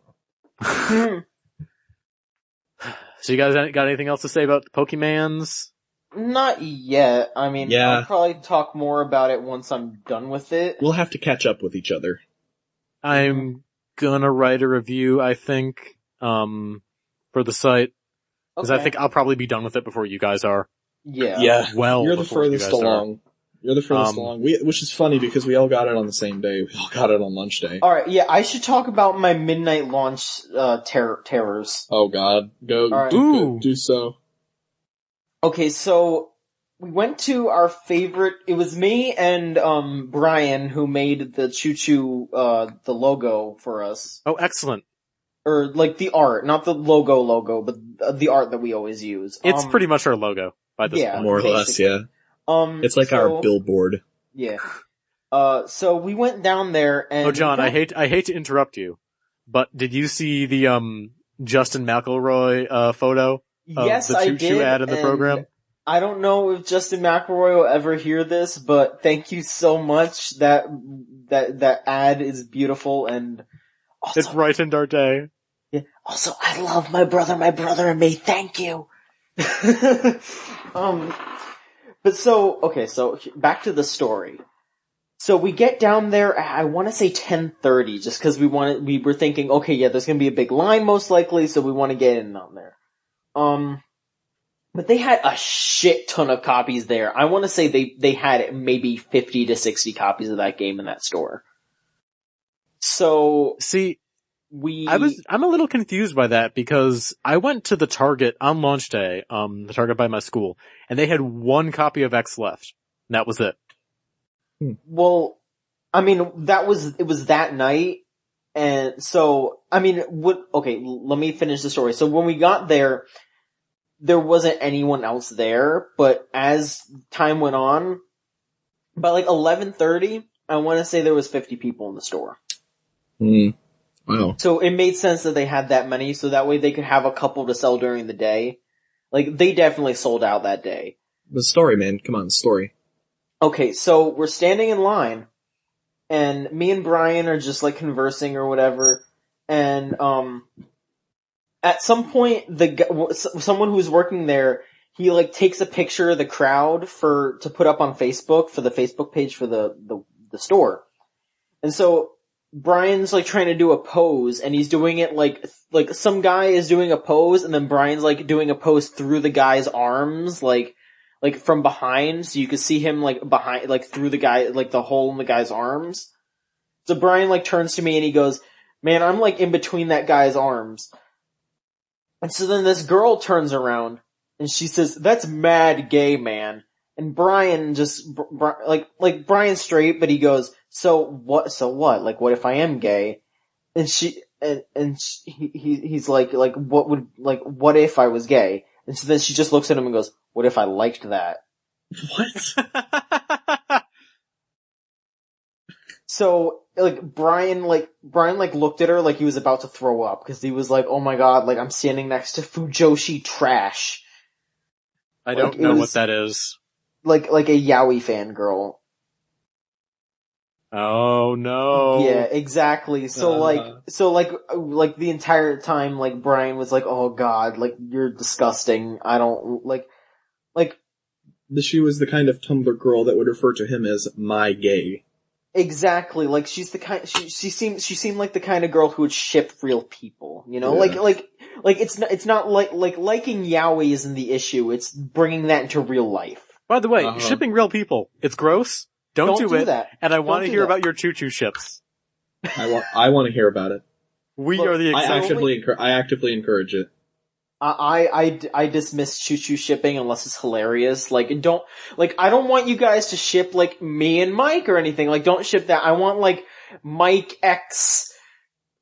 know. So you guys got anything else to say about the Pokemans? Not yet. I mean, I'll probably talk more about it once I'm done with it. We'll have to catch up with each other. I'm gonna write a review, I think, for the site. Because I think I'll probably be done with it before you guys are. Yeah. Well, you're the furthest along. You're the furthest along. Which is funny because we all got it on the same day. We all got it on lunch day. Alright, yeah, I should talk about my midnight launch, terrors. Oh god. Go do so. Okay, so, we went to our favorite, it was me and, Brian who made the Choo-Choo, the logo for us. Oh, excellent. Or, like, the art, not the logo, but the art that we always use. It's pretty much our logo, by this point. More or less, yeah. It's like our billboard. Yeah. So we went down there and... Oh, John, I hate to interrupt you, but did you see the, Justin McElroy, photo? Yes, the Choo-Choo I did. Ad in the program? I don't know if Justin McElroy will ever hear this, but thank you so much. That ad is beautiful and also... It brightened our day. Yeah. Also, I love my brother and me. Thank you. But so back to the story. So we get down there at, I want to say 10:30, just because we were thinking, okay, yeah, there's gonna be a big line most likely, so we want to get in on there. But they had a shit ton of copies there. I want to say they had maybe 50 to 60 copies of that game in that store. So, see, I'm a little confused by that because I went to the Target on launch day, the Target by my school, and they had one copy of X left. And that was it. Well, I mean, it was that night, and so, I mean, let me finish the story. So when we got there wasn't anyone else there, but as time went on, by like 11:30, I want to say there was 50 people in the store. Wow. So it made sense that they had that many, so that way they could have a couple to sell during the day. Like, they definitely sold out that day. The story, man. Come on, the story. Okay, so we're standing in line, and me and Brian are just, like, conversing or whatever, and, at some point, someone who's working there, he like takes a picture of the crowd to put up on Facebook for the Facebook page for the store. And so Brian's like trying to do a pose, and he's doing it like some guy is doing a pose, and then Brian's like doing a pose through the guy's arms, like from behind, so you could see him like behind, like through the guy, like the hole in the guy's arms. So Brian like turns to me and he goes, "Man, I'm like in between that guy's arms." And so then this girl turns around and she says, "That's mad gay, man." And Brian just, like Brian's straight, but he goes, so what, like what if I am gay? And he's like, what if I was gay? And so then she just looks at him and goes, "What if I liked that?" What? So, Brian looked at her like he was about to throw up, because he was like, "Oh my god, like I'm standing next to Fujoshi trash." I don't know what that is. Like a yaoi fangirl. Oh no. Yeah, exactly. So like the entire time, like Brian was like, "Oh god, like you're disgusting. I don't like." She was the kind of Tumblr girl that would refer to him as my gay. Exactly. Like she's the kind. She seemed like the kind of girl who would ship real people. You know, Yeah. like it's not like liking yaoi isn't the issue. It's bringing that into real life. By the way, shipping real people. It's gross. Don't do it. That. And I want to hear that. about your Choo-Choo ships. I want to hear about it. We are the exception. I actively encourage it. I dismiss Choo-Choo shipping unless it's hilarious. Like, I don't want you guys to ship, like, me and Mike or anything. Like, don't ship that. I want, like, Mike X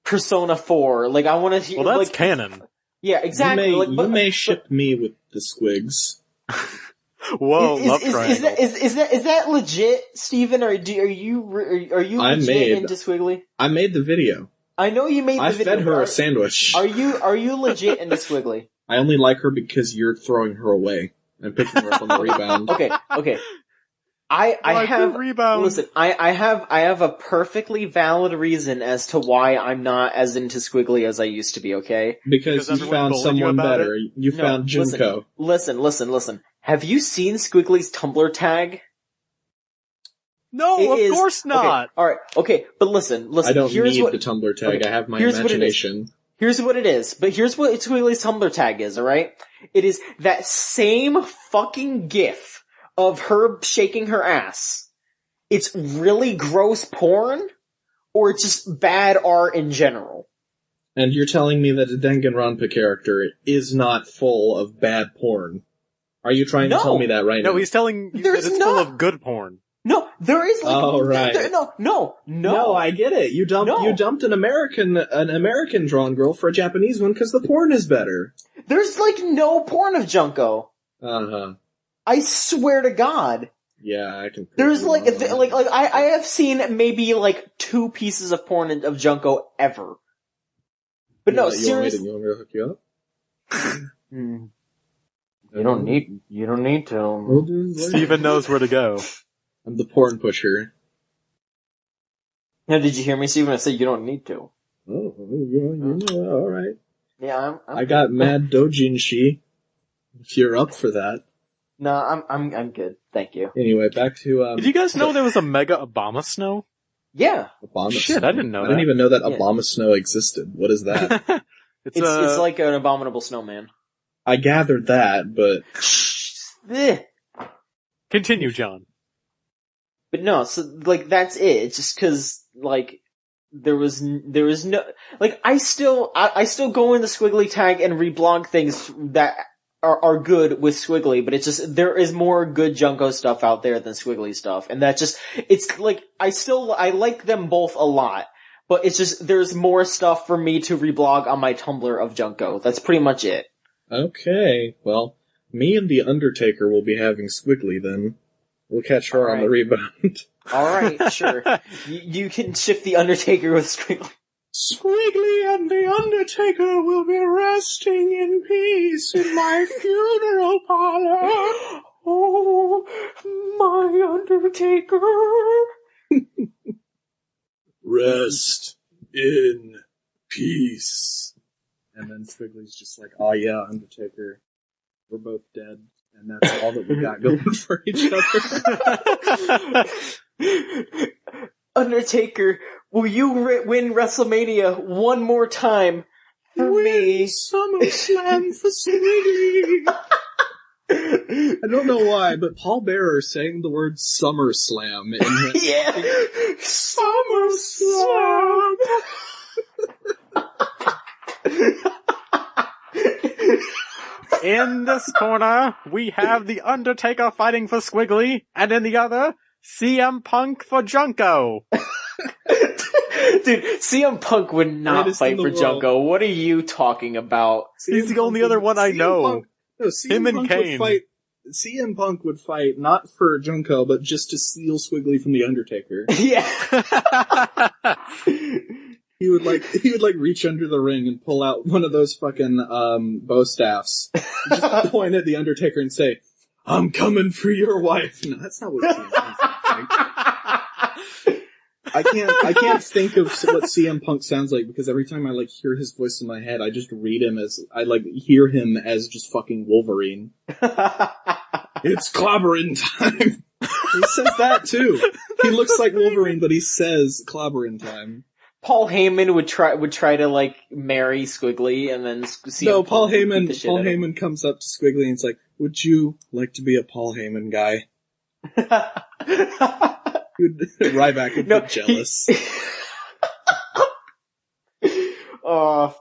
Persona 4. Like, I want to hear, well, that's like, canon. Yeah, exactly. You may ship me with the squigs. Whoa, love triangle. Is that legit, Steven? Or are you legit into Squiggly? I made the video. I know you made the video. I fed her a sandwich. Are you legit into Squiggly? I only like her because you're throwing her away and picking her up on the rebound. Okay. I have rebound. Listen, I have a perfectly valid reason as to why I'm not as into Squiggly as I used to be, okay? Because you found someone better. You found Junko. Listen. Have you seen Squiggly's Tumblr tag? No, of course not. Okay, alright, okay, but listen. I don't need the Tumblr tag, okay, I have my imagination. Here's what it is, but here's what Squiggly's Tumblr tag is, alright? It is that same fucking gif of her shaking her ass. It's really gross porn, or it's just bad art in general. And you're telling me that the Danganronpa character is not full of bad porn? Are you trying to tell me that right now? No, he's telling you that it's full of good porn. No, there is like... Oh, right. No, I get it. You dumped an American drawn girl for a Japanese one because the porn is better. There's like no porn of Junko. Uh-huh. I swear to God. Yeah, I can... There's like I have seen maybe like 2 pieces of porn of Junko ever. But no, seriously... You want me to hook you up? You don't need to. Steven knows where to go. I'm the porn pusher. Now, did you hear me, Steven? I said you don't need to. Oh, you know, alright. Yeah, I got mad dojinshi. If you're up for that. No, I'm good. Thank you. Anyway, back to, Did you guys know there was a Mega Obama Snow? Yeah. Obama Shit, Snow. I didn't know that. I didn't even know that Obama Snow existed. What is that? It's like an abominable snowman. I gathered that, but... Continue, John. But no, so, like, that's it. It's just cause, like, there was no, like, I still go in the Squiggly tag and reblog things that are good with Squiggly, but it's just, there is more good Junko stuff out there than Squiggly stuff. And that just, it's like, I like them both a lot, but it's just, there's more stuff for me to reblog on my Tumblr of Junko. That's pretty much it. Okay, well, me and the Undertaker will be having Squiggly then. We'll catch her on the rebound. Alright, sure. You can ship the Undertaker with Squiggly. Squiggly and the Undertaker will be resting in peace in my funeral parlor. Oh, my Undertaker. Rest in peace. And then Squiggly's just like, oh yeah, Undertaker, we're both dead, and that's all that we got going for each other. Undertaker, will you win WrestleMania one more time for me? SummerSlam for Squiggly! I don't know why, but Paul Bearer saying the word SummerSlam in his... Yeah! SummerSlam! In this corner, we have The Undertaker fighting for Squiggly, and in the other, CM Punk for Junko. Dude, CM Punk would not fight for Junko. What are you talking about? He's the only other one I know. Him and Kane. CM Punk would fight not for Junko, but just to steal Squiggly from the Undertaker. Yeah. He would reach under the ring and pull out one of those fucking bow staffs, just point at the Undertaker and say, "I'm coming for your wife." No, that's not what CM Punk sounds like. I can't think of what CM Punk sounds like because every time I hear his voice in my head, I just read him as hear him as just fucking Wolverine. It's clobbering time. He says that too. He looks like Wolverine, but he says clobbering time. Paul Heyman would try to marry Squiggly and then CM Punk Paul Heyman comes up to Squiggly and it's like, "Would you like to be a Paul Heyman guy?" Ryback would get jealous.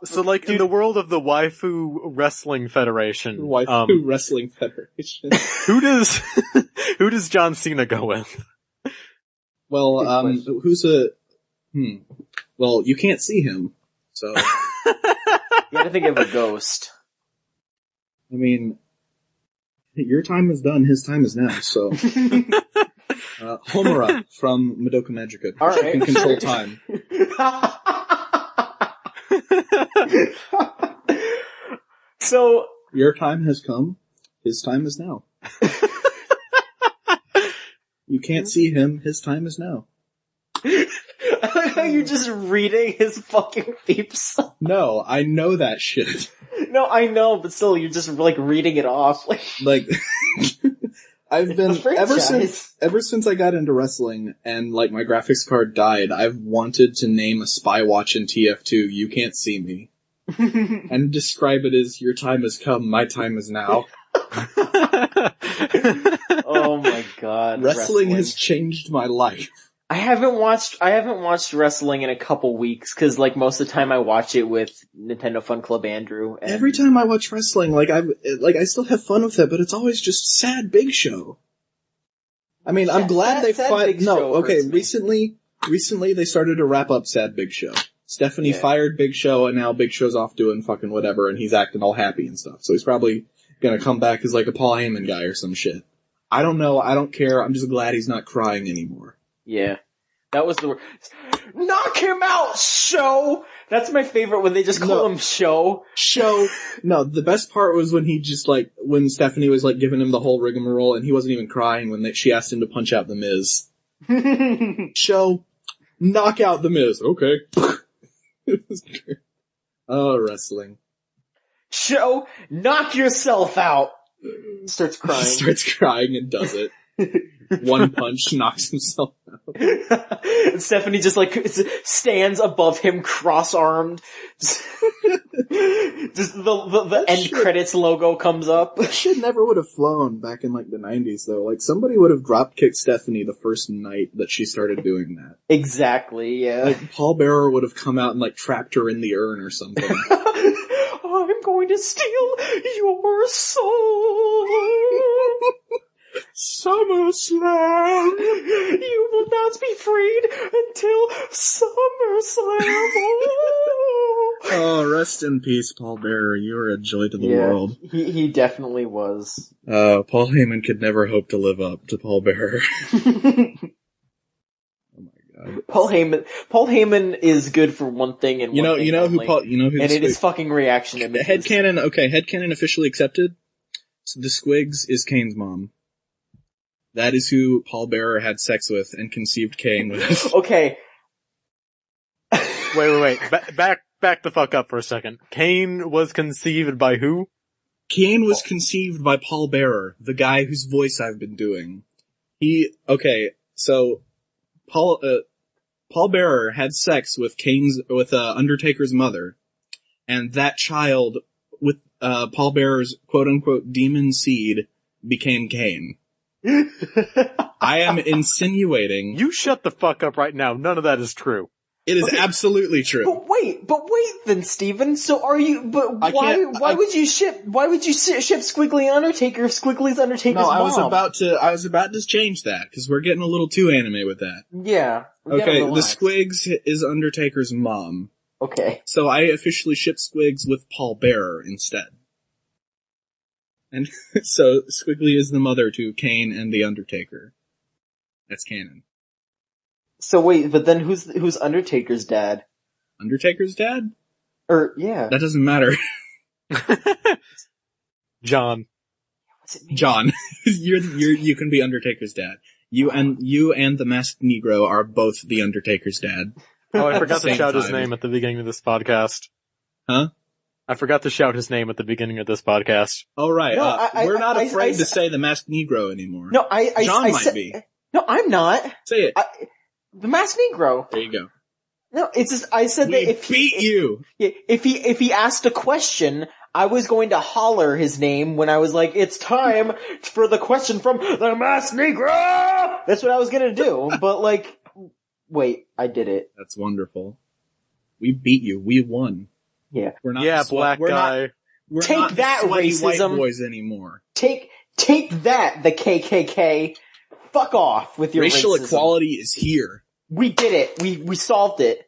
So in the world of the Waifu Wrestling Federation, Wrestling Federation, who does John Cena go with? Well, well, you can't see him, so. You gotta think of a ghost. I mean, your time is done, his time is now, so. Homura from Madoka Magica. All right. She can control time. So. Your time has come, his time is now. You can't see him, his time is now. I like how you're just reading his fucking theme song. No, I know that shit. No, I know, but still, you're just reading it off. I've been ever since I got into wrestling and my graphics card died, I've wanted to name a spy watch in TF2 "You Can't See Me" and describe it as "Your time has come, my time is now." Oh my god. Wrestling has changed my life. I haven't watched wrestling in a couple weeks, cause most of the time I watch it with Nintendo Fun Club Andrew. And... Every time I watch wrestling, I still have fun with it, but it's always just sad Big Show. I mean, I'm glad they fight. No, okay, recently they started to wrap up sad Big Show. Stephanie fired Big Show, and now Big Show's off doing fucking whatever, and he's acting all happy and stuff. So he's probably gonna come back as a Paul Heyman guy or some shit. I don't know, I don't care, I'm just glad he's not crying anymore. Yeah. That was the word. Knock him out, Show! That's my favorite when they just call him Show. Show. No, the best part was when he just when Stephanie was giving him the whole rigmarole and he wasn't even crying when she asked him to punch out The Miz. Show. Knock out The Miz. Okay. It was great. Oh, wrestling. Show. Knock yourself out. Starts crying. Starts crying and does it. One punch knocks himself out. And Stephanie just stands above him, cross-armed. Just the end credits logo comes up. That shit never would have flown back in the 90s though. Somebody would have drop-kicked Stephanie the first night that she started doing that. Exactly, yeah. Paul Bearer would have come out and trapped her in the urn or something. I'm going to steal your soul. SummerSlam! You will not be freed until SummerSlam! Oh, rest in peace, Paul Bearer. You are a joy to the world. He definitely was. Paul Heyman could never hope to live up to Paul Bearer. Oh my god. Paul Heyman is good for one thing and and it is fucking reaction images. Headcanon officially accepted. So the Squigs is Kane's mom. That is who Paul Bearer had sex with and conceived Kane with. Okay. Wait. back the fuck up for a second. Cain was conceived by who? Cain was conceived by Paul Bearer, the guy whose voice I've been doing. So Paul Bearer had sex with Undertaker's mother, and that child with Paul Bearer's quote-unquote demon seed became Cain. I am insinuating... You shut the fuck up right now. None of that is true. It is absolutely true. But wait then, Steven, so are you, why would you ship Squiggly Undertaker if Squiggly's Undertaker's mom? I was about to change that, cause we're getting a little too anime with that. Yeah. Okay, the Squigs is Undertaker's mom. Okay. So I officially ship Squigs with Paul Bearer instead. And so Squiggly is the mother to Cain and the Undertaker. That's canon. So wait, but then who's Undertaker's dad? Undertaker's dad? Yeah. That doesn't matter. John. What's it mean? John. You can be Undertaker's dad. You and the Masked Negro are both the Undertaker's dad. Oh, I forgot to shout his time. name at the beginning of this podcast. Huh? I forgot to shout his name at the beginning of this podcast. Oh, right. No, we're not afraid to say the Masked Negro anymore. No, John might be. No, I'm not. Say it. The Masked Negro. There you go. No, it's just, I said that if he asked a question, I was going to holler his name when I was like, it's time for the question from the Masked Negro! That's what I was gonna do, but like, wait, I did it. That's wonderful. We beat you. We won. Yeah. We're not black guy. We're Take not that, the sweaty racism. white boys anymore. Take that, the KKK. Fuck off with your racial racism. equality is here. We did it. We solved it.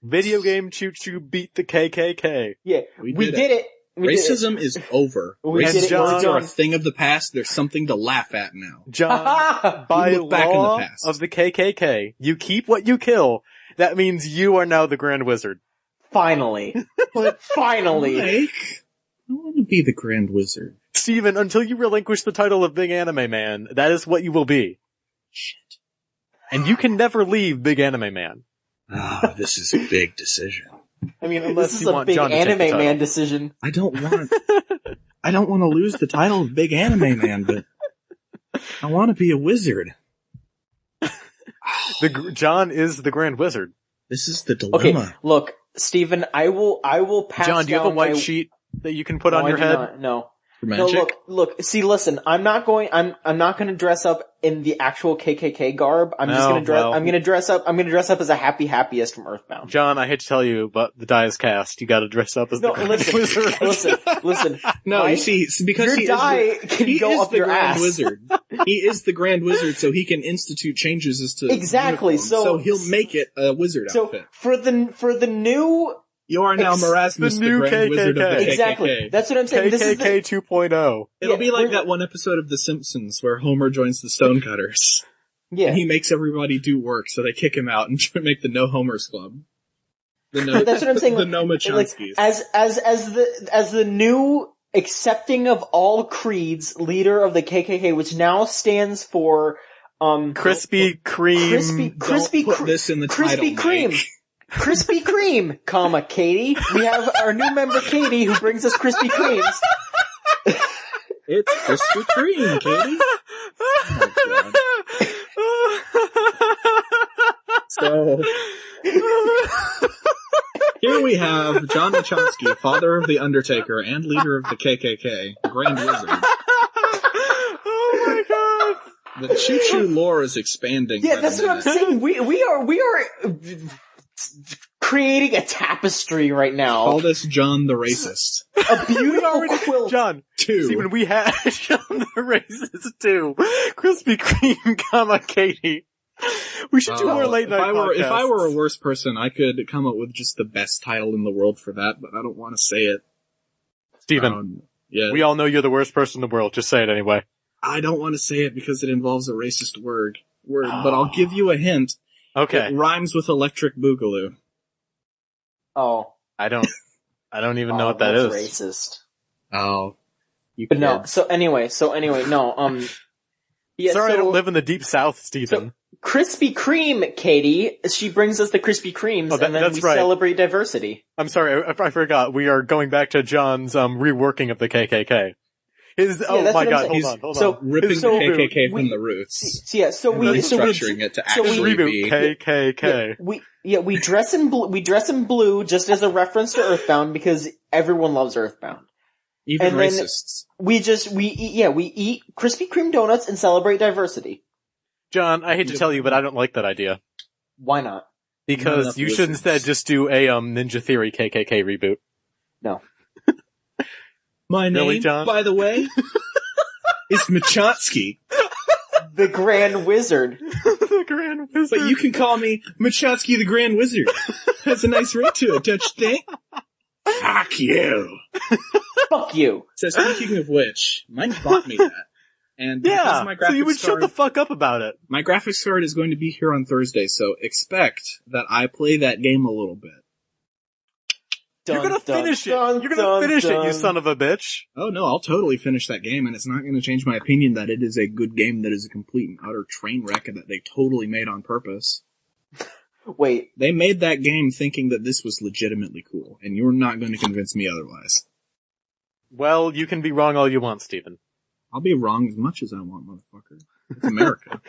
Video game Choo-Choo beat the KKK. Yeah. We did it. Racism is over. We did Racist it. words We're are a done. thing of the past. There's something to laugh at now. John, by look back in the law past. of the KKK, you keep what you kill. That means you are now the Grand Wizard. Finally. Finally. Mike, I want to be the Grand Wizard. Steven, until you relinquish the title of Big Anime Man, that is what you will be. Shit. And you can never leave Big Anime Man. Ah, this is a big decision. I mean, unless This is you a want big John to take the anime title. man decision. I don't want to lose the title of Big Anime Man, but I want to be a wizard. John is the Grand Wizard. This is the Okay, dilemma. look, Steven, I will pass John, do you have a down white my- sheet that you can put No, on I your do head? not. No. For No, magic? look, see, listen, I'm not going to dress up in the actual KKK garb. I'm just No, going to dress, well- I'm going to dress up as a happiest from Earthbound. John, I hate to tell you, but the die is cast. You gotta dress up as No, the Grand listen, Wizard. listen. No, Mike, you see, it's because your die can he go is up the your Grand ass. Wizard. He is the Grand Wizard, so he can institute changes as to Exactly, uniform. so he'll make it a wizard So outfit. for the new, You are now Marasmus, the the new Grand Wizard of the KKK. exactly, that's what I'm saying. This is KKK 2.0. It'll Yeah, be like we're- that one episode of The Simpsons where Homer joins the Stonecutters. yeah. And he makes everybody do work, so they kick him out and make the No Homers Club. But that's what I'm saying. The like, No Machanskis. as the new accepting of all creeds leader of the KKK, which now stands for Krispy Kreme. Crispy Don't put this in the Krispy title, Kreme. Mike. Krispy Kreme, comma, Katie. We have our new member Katie who brings us Krispy Kremes. It's Krispy Kreme, Katie. So, here we have John Machanski, father of The Undertaker and leader of the KKK, Grand Wizard. Oh my god! The Choo-Choo lore is expanding. Yeah, by that's the what I'm minute. saying. We are creating a tapestry right now. Call this John the Racist. A beautiful quilt. John, 2. Steven, we had John the Racist too. Krispy Kreme, comma, Katie. We should do more late night podcasts. If I were a worse person, I could come up with just the best title in the world for that, but I don't want to say it. Steven, Yeah. we all know you're the worst person in the world. Just say it anyway. I don't want to say it because it involves a racist word, but I'll give you a hint. Okay. It rhymes with electric boogaloo. Oh. I don't even know what that that's is. racist. Oh. You But no, kid. so anyway, no, yeah, Sorry, I so, don't live in the deep south, Steven. Krispy Kreme, Katie. She brings us the Krispy Kremes, and then we celebrate diversity. I'm sorry, I forgot. We are going back to John's reworking of the KKK. Oh my god, hold on. Ripping the KKK from the roots. Structuring it to actually be KKK. We dress in blue just as a reference to Earthbound because everyone loves Earthbound. Even racists. We eat Krispy Kreme donuts and celebrate diversity. John, I hate to tell you, but I don't like that idea. Why not? Because you should instead just do a Ninja Theory KKK reboot. No. My name, really, John? By the way, is Machatsky. The Grand Wizard. The Grand Wizard. But you can call me Machatsky the Grand Wizard. Has a nice ring to it, don't you think? Fuck you. Fuck you. So speaking of which, Mike bought me that. And yeah, my graphics so you would shut the fuck up about it. My graphics card is going to be here on Thursday, so expect that I play that game a little bit. You're gonna finish it. You're gonna finish it, you son of a bitch. Oh no, I'll totally finish that game, and it's not gonna change my opinion that it is a good game that is a complete and utter train wreck and that they totally made on purpose. Wait. They made that game thinking that this was legitimately cool, and you're not going to convince me otherwise. Well, you can be wrong all you want, Stephen. I'll be wrong as much as I want, motherfucker. It's America.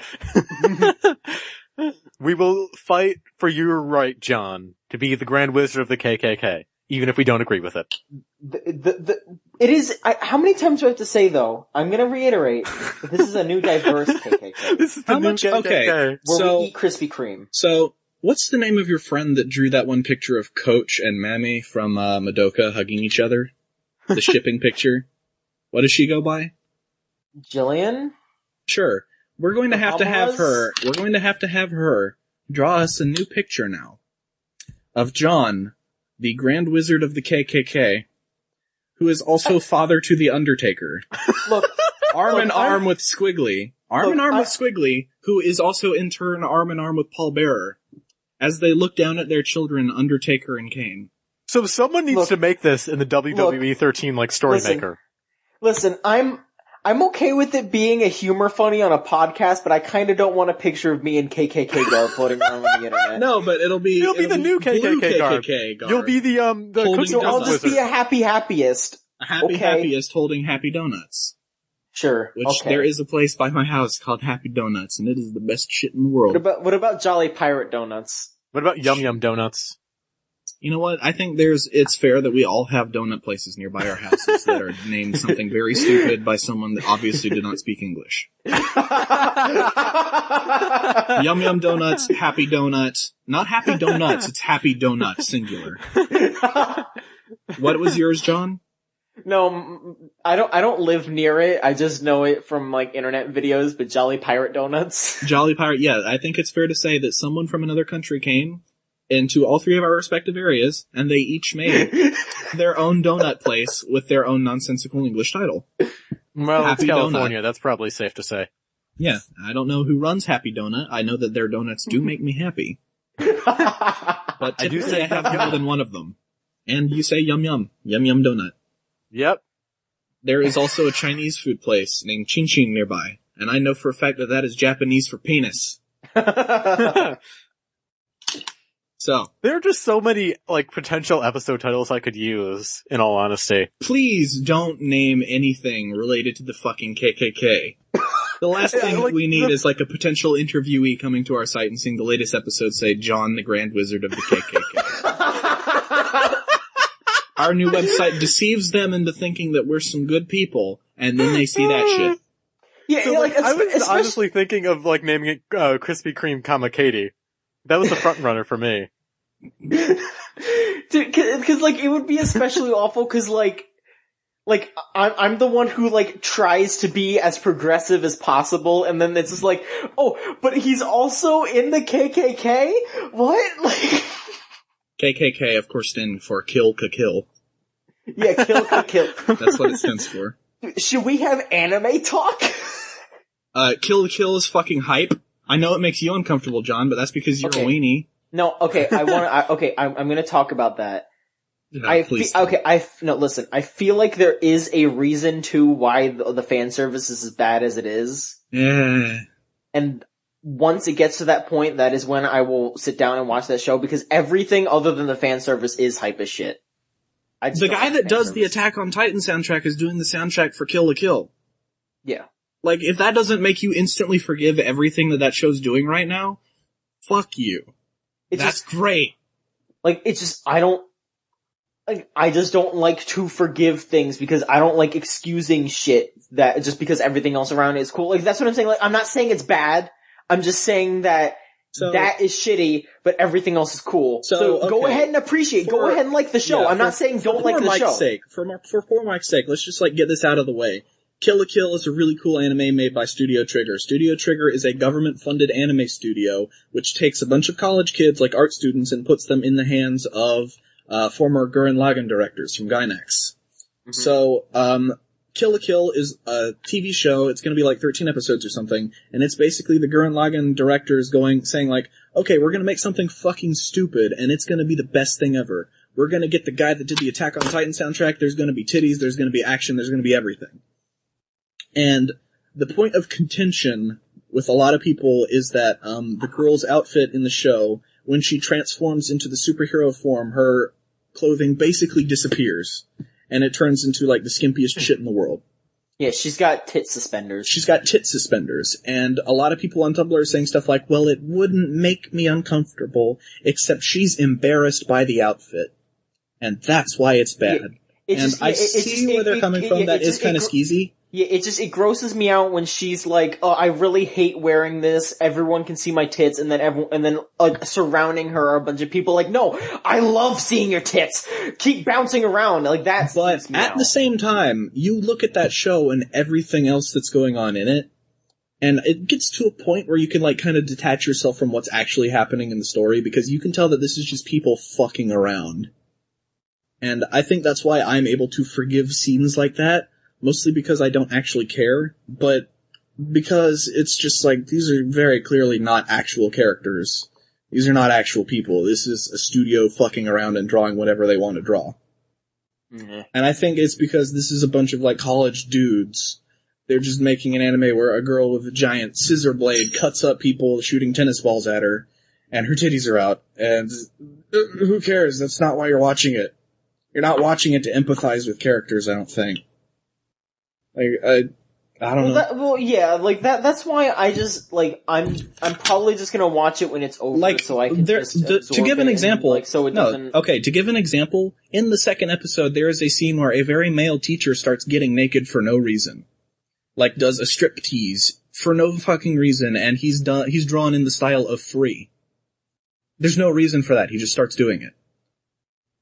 We will fight for your right, John, to be the Grand Wizard of the KKK. Even if we don't agree with it. It is, how many times do I have to say though? I'm gonna reiterate, that this is a new diverse KKK. This is the new KKK. Okay, where we eat Krispy Kreme. So, what's the name of your friend that drew that one picture of Coach and Mammy from, Madoka hugging each other? The shipping picture? What does she go by? Jillian? Sure. We're going to have to have her draw us a new picture now. Of John, the Grand Wizard of the KKK, who is also father to the Undertaker. Look, arm in arm with Squiggly. With Squiggly, who is also in turn arm in arm with Paul Bearer, as they look down at their children, Undertaker and Kane. So someone needs to make this in the WWE 13, story maker. Listen, I'm okay with it being a humor funny on a podcast, but I kinda don't want a picture of me in KKK garb floating around on the internet. No, but it'll be the new KKK garb. You'll be the Cookie Dough I'll just be a happiest. A happiest holding Happy Donuts. Sure. Which there is a place by my house called Happy Donuts, and it is the best shit in the world. What about Jolly Pirate Donuts? What about Yum Yum Donuts? You know what? I think it's fair that we all have donut places nearby our houses that are named something very stupid by someone that obviously did not speak English. Yum Yum Donuts, Happy Donut. Not Happy Donuts, it's Happy Donut, singular. What was yours, John? No, I don't live near it. I just know it from internet videos, but Jolly Pirate Donuts. Jolly Pirate, yeah. I think it's fair to say that someone from another country came into all three of our respective areas, and they each made their own donut place with their own nonsensical English title. Well, Happy it's California, Donut. That's probably safe to say. Yeah, I don't know who runs Happy Donut. I know that their donuts do make me happy. But typically I have more than one of them. And you say yum yum. Yum yum donut. Yep. There is also a Chinese food place named Chin Chin nearby, and I know for a fact that is Japanese for penis. So. There are just so many, potential episode titles I could use, in all honesty. Please don't name anything related to the fucking KKK. The last thing we need is, a potential interviewee coming to our site and seeing the latest episode say, John, the Grand Wizard of the KKK. Our new website deceives them into thinking that we're some good people, and then they see that shit. Yeah, so, I was honestly thinking of, naming it, Krispy Kreme, Katie. That was the front runner for me. Dude, cause it would be especially awful cause I'm the one who tries to be as progressive as possible and then it's just oh, but he's also in the KKK? What? KKK, of course, standing for Kill Ka Kill. Yeah, Kill Ka Kill. That's what it stands for. Should we have anime talk? Kill Ka Kill is fucking hype. I know it makes you uncomfortable, John, but that's because you're a weenie. No, okay, I'm gonna talk about that. Yeah, listen, I feel like there is a reason to why the fan service is as bad as it is. Yeah. And once it gets to that point, that is when I will sit down and watch that show, because everything other than the fan service is hype as shit. The guy that does the Attack on Titan soundtrack is doing the soundtrack for Kill la Kill. Yeah. Like, if that doesn't make you instantly forgive everything that show's doing right now, fuck you. That's great. Like, it's just, I just don't like to forgive things, because I don't like excusing shit that just because everything else around it is cool. Like, that's what I'm saying. Like, I'm not saying it's bad. I'm just saying that that is shitty, but everything else is cool. So go ahead and appreciate. Go ahead and like the show. I'm not saying don't like the show. For poor Mike's sake, let's just like get this out of the way. Kill la Kill is a really cool anime made by Studio Trigger. Studio Trigger is a government-funded anime studio which takes a bunch of college kids, like art students, and puts them in the hands of former Gurren Lagann directors from Gainax. Mm-hmm. So, Kill la Kill is a TV show. It's going to be like 13 episodes or something, and it's basically the Gurren Lagann directors saying like, okay, we're going to make something fucking stupid, and it's going to be the best thing ever. We're going to get the guy that did the Attack on Titan soundtrack. There's going to be titties. There's going to be action. There's going to be everything. And the point of contention with a lot of people is that the girl's outfit in the show, when she transforms into the superhero form, her clothing basically disappears. And it turns into, like, the skimpiest shit in the world. Yeah, she's got tit suspenders. She's got tit suspenders. And a lot of people on Tumblr are saying stuff like, well, it wouldn't make me uncomfortable, except she's embarrassed by the outfit. And that's why it's bad. I see where they're coming from. That is kind of skeezy. Yeah, it grosses me out when she's like, oh, I really hate wearing this. Everyone can see my tits, and then like surrounding her are a bunch of people like, no, I love seeing your tits. Keep bouncing around. Like that's. But at the same time, you look at that show and everything else that's going on in it, and it gets to a point where you can like kind of detach yourself from what's actually happening in the story, because you can tell that this is just people fucking around. And I think that's why I'm able to forgive scenes like that. Mostly because I don't actually care, but because it's just like, these are very clearly not actual characters. These are not actual people. This is a studio fucking around and drawing whatever they want to draw. Mm-hmm. And I think it's because this is a bunch of like college dudes. They're just making an anime where a girl with a giant scissor blade cuts up people shooting tennis balls at her, and her titties are out. And who cares? That's not why you're watching it. You're not watching it to empathize with characters, I don't think. I don't know. That's why I just, like, I'm probably just gonna watch it when it's over, like, so I can to give an example, to give an example, in the second episode, there is a scene where a very male teacher starts getting naked for no reason. Like, does a strip tease for no fucking reason, and he's drawn in the style of Free. There's no reason for that, he just starts doing it.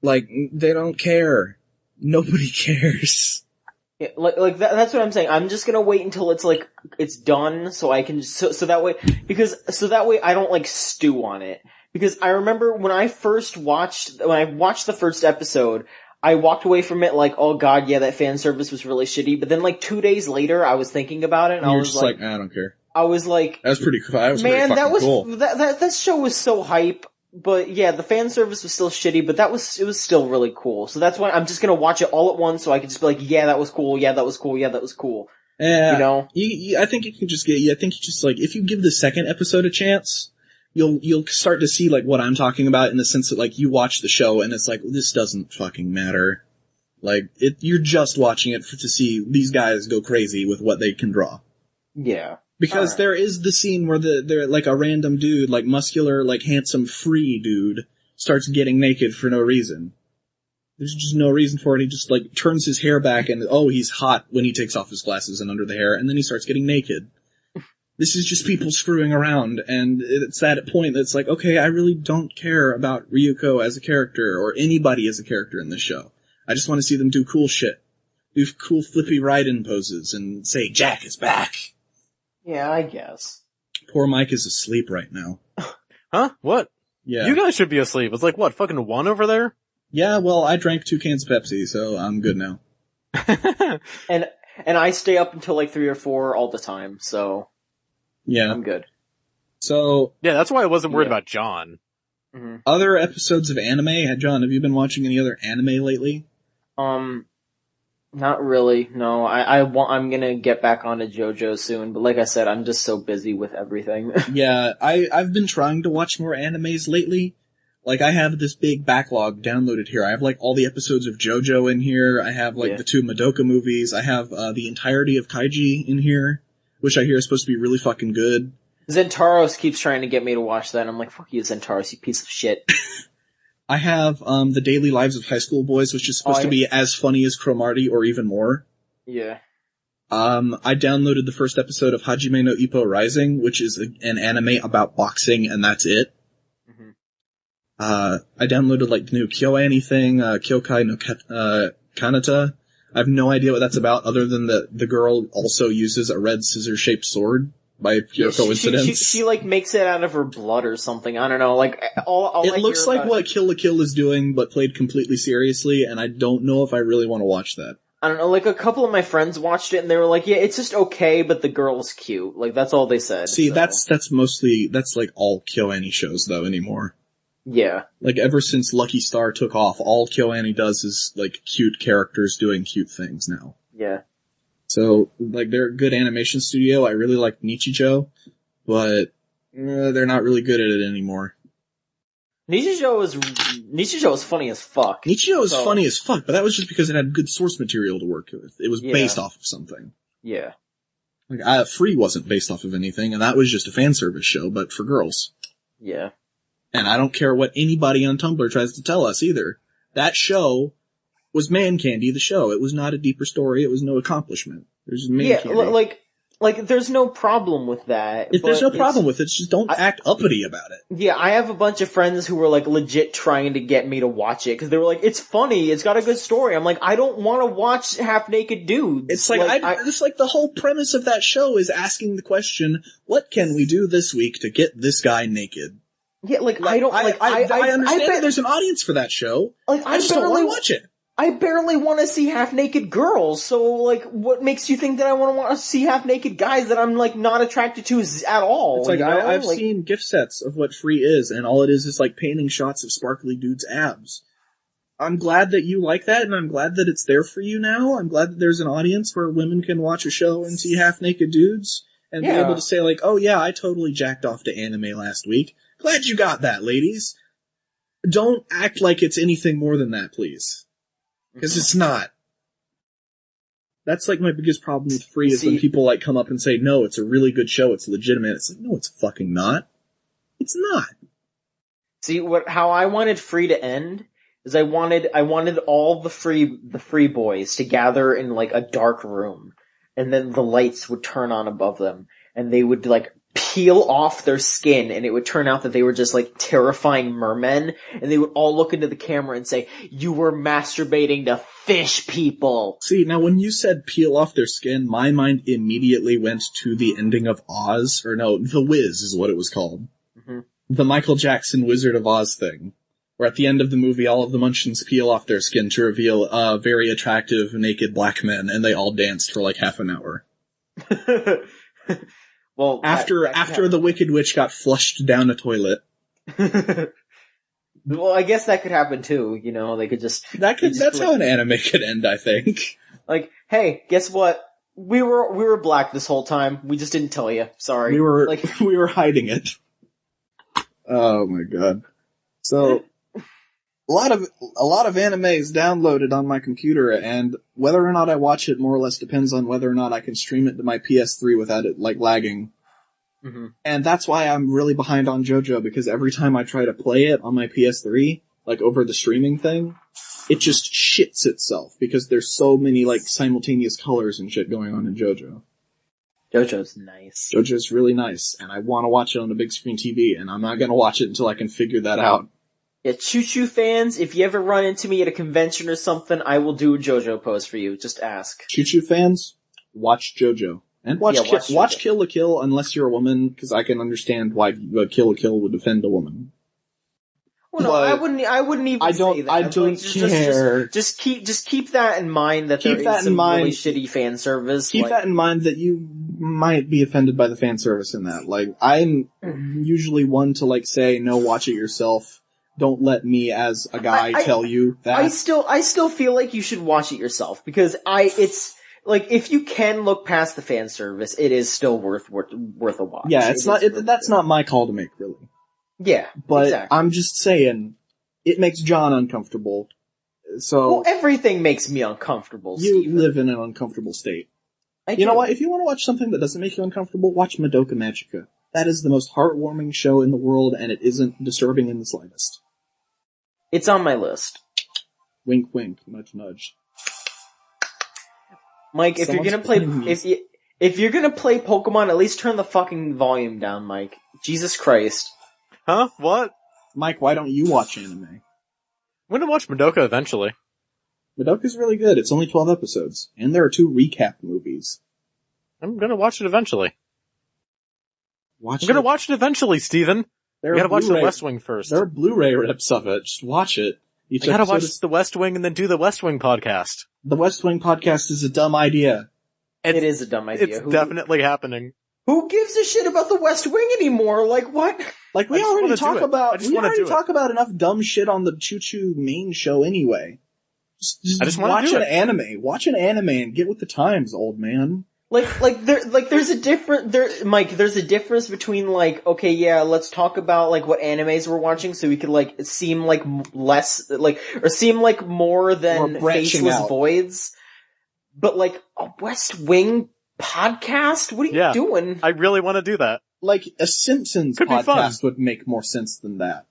Like, they don't care. Nobody cares. Yeah, that's what I'm saying. I'm just gonna wait until it's like, it's done, so I can, so that way I don't like stew on it. Because I remember when I watched the first episode, I walked away from it like, oh god, yeah, that fan service was really shitty, but then like 2 days later, I was thinking about it, and I was just like, I don't care. I was like, that was pretty cool. That show was so hype. But yeah, the fan service was still shitty, but it was still really cool. So that's why I'm just gonna watch it all at once, so I can just be like, yeah, that was cool, yeah, that was cool, yeah, that was cool. Yeah, you know? I think if you give the second episode a chance, you'll start to see like what I'm talking about, in the sense that like you watch the show and it's like, this doesn't fucking matter. Like, you're just watching it to see these guys go crazy with what they can draw. Yeah. Because there is the scene where they're like a random dude, like muscular, like handsome, Free dude, starts getting naked for no reason. There's just no reason for it. He just like turns his hair back and, oh, he's hot when he takes off his glasses and under the hair, and then he starts getting naked. This is just people screwing around, and it's that point that's like, okay, I really don't care about Ryuko as a character, or anybody as a character in this show. I just want to see them do cool shit. Do cool flippy ride-in poses and say, Jack is back. Yeah, I guess. Poor Mike is asleep right now. Huh? What? Yeah. You guys should be asleep. It's like, what, fucking 1 over there? Yeah, well, I drank 2 cans of Pepsi, so I'm good now. And I stay up until like 3 or 4 all the time, so yeah, I'm good. So yeah, that's why I wasn't worried about John. Mm-hmm. Other episodes of anime? John, have you been watching any other anime lately? Not really, no. I'm gonna get back onto JoJo soon, but like I said, I'm just so busy with everything. Yeah, I've been trying to watch more animes lately. Like, I have this big backlog downloaded here. I have, like, all the episodes of JoJo in here. I have, like, the 2 Madoka movies. I have, the entirety of Kaiji in here, which I hear is supposed to be really fucking good. Zentaros keeps trying to get me to watch that, and I'm like, fuck you, Zentaros, you piece of shit. I have, The Daily Lives of High School Boys, which is supposed to be as funny as Cromartie or even more. Yeah. I downloaded the first episode of Hajime no Ippo Rising, which is an anime about boxing, and that's it. Mm-hmm. I downloaded, like, the new KyoAni thing, Kyokai no Kanata. I have no idea what that's about, other than the girl also uses a red scissor-shaped sword by pure coincidence. She like, makes it out of her blood or something. I don't know, like, it looks like what Kill la Kill is doing, but played completely seriously, and I don't know if I really want to watch that. I don't know, like, a couple of my friends watched it, and they were like, yeah, it's just okay, but the girl's cute. Like, that's all they said. See, so. that's mostly, that's like all KyoAni shows, though, anymore. Yeah. Like, ever since Lucky Star took off, all KyoAni does is, like, cute characters doing cute things now. Yeah. So, like, they're a good animation studio. I really like Nichijou, but they're not really good at it anymore. Nichijou is funny as fuck. Nichijou is funny as fuck, but that was just because it had good source material to work with. It was based off of something. Yeah. Like, Free wasn't based off of anything, and that was just a fan service show, but for girls. Yeah. And I don't care what anybody on Tumblr tries to tell us either. That show was Man Candy, the show. It was not a deeper story. It was no accomplishment. There's Man Candy. Like, there's no problem with that. If there's no problem with it, just don't act uppity about it. Yeah, I have a bunch of friends who were, like, legit trying to get me to watch it, because they were like, it's funny, it's got a good story. I'm like, I don't want to watch half-naked dudes. It's like, it's like the whole premise of that show is asking the question, what can we do this week to get this guy naked? Yeah, I understand that there's an audience for that show. Like, I just don't want to watch it. I barely want to see half-naked girls, so, like, what makes you think that I want to see half-naked guys that I'm, like, not attracted to at all? It's like, I've seen gift sets of what Free is, and all it is like painting shots of sparkly dudes' abs. I'm glad that you like that, and I'm glad that it's there for you now. I'm glad that there's an audience where women can watch a show and see half-naked dudes, and be able to say, like, oh yeah, I totally jacked off to anime last week. Glad you got that, ladies. Don't act like it's anything more than that, please. Because it's not. That's like my biggest problem with Free is when people like come up and say, no, it's a really good show, it's legitimate. It's like, no, it's fucking not. It's not. See, how I wanted Free to end is I wanted all the free boys to gather in like a dark room, and then the lights would turn on above them, and they would like peel off their skin, and it would turn out that they were just like terrifying mermen, and they would all look into the camera and say, you were masturbating to fish people. See, now when you said peel off their skin, my mind immediately went to the ending of Oz, or no, The Wiz is what it was called. Mm-hmm. The Michael Jackson Wizard of Oz thing, where at the end of the movie all of the Munchkins peel off their skin to reveal very attractive naked black men, and they all danced for like half an hour. Well, after the Wicked Witch got flushed down a toilet. Well, I guess that could happen too, you know, they could just... That's how an anime could end, I think. Like, hey, guess what? We were black this whole time, we just didn't tell you, sorry. We were hiding it. Oh my god. So, a lot of anime is downloaded on my computer, and whether or not I watch it more or less depends on whether or not I can stream it to my PS3 without it, like, lagging. Mm-hmm. And that's why I'm really behind on JoJo, because every time I try to play it on my PS3, like, over the streaming thing, it just shits itself, because there's so many, like, simultaneous colors and shit going on in JoJo. JoJo's nice. JoJo's really nice, and I want to watch it on a big screen TV, and I'm not gonna watch it until I can figure that out. Yeah, Choo-Choo fans, if you ever run into me at a convention or something, I will do a JoJo pose for you. Just ask. Choo-Choo fans, watch JoJo. And watch Kill la Kill unless you're a woman, because I can understand why Kill la Kill would offend a woman. Well, no, I wouldn't even say that. I don't care. Just keep that in mind that there is some really shitty fan service. Keep that in mind that you might be offended by the fan service in that. Like, I'm usually one to, like, say, no, watch it yourself. Don't let me as a guy tell you that. I still feel like you should watch it yourself, because it's, like, if you can look past the fan service, it is still worth a watch. Yeah, that's not my call to make, really. Yeah, but exactly. I'm just saying, it makes John uncomfortable. So well, everything makes me uncomfortable. You Steven. live in an uncomfortable state. You know what? If you want to watch something that doesn't make you uncomfortable, watch Madoka Magica. That is the most heartwarming show in the world, and it isn't disturbing in the slightest. It's on my list. Wink, wink, nudge, nudge. Mike, if you're gonna play Pokemon, at least turn the fucking volume down, Mike. Jesus Christ. Huh? What? Mike, why don't you watch anime? I'm gonna watch Madoka eventually. Madoka's really good. It's only 12 episodes. And there are 2 recap movies. I'm gonna watch it eventually. I'm gonna watch it eventually, Steven. You gotta watch The West Wing first. There are Blu-ray rips of it. Just watch it. You gotta watch The West Wing and then do the West Wing podcast. The West Wing podcast is a dumb idea. It is a dumb idea. It's definitely happening. Who gives a shit about the West Wing anymore? Like, what? Like, we already talk about enough dumb shit on the Choo-Choo main show anyway. Just watch an anime. Watch an anime and get with the times, old man. There's a difference between, like, okay, yeah, let's talk about, like, what animes we're watching so we could, like, seem like less, like, or seem like more than faceless voids. But, like, a West Wing podcast? What are you doing? I really want to do that. Like, a Simpsons podcast would make more sense than that.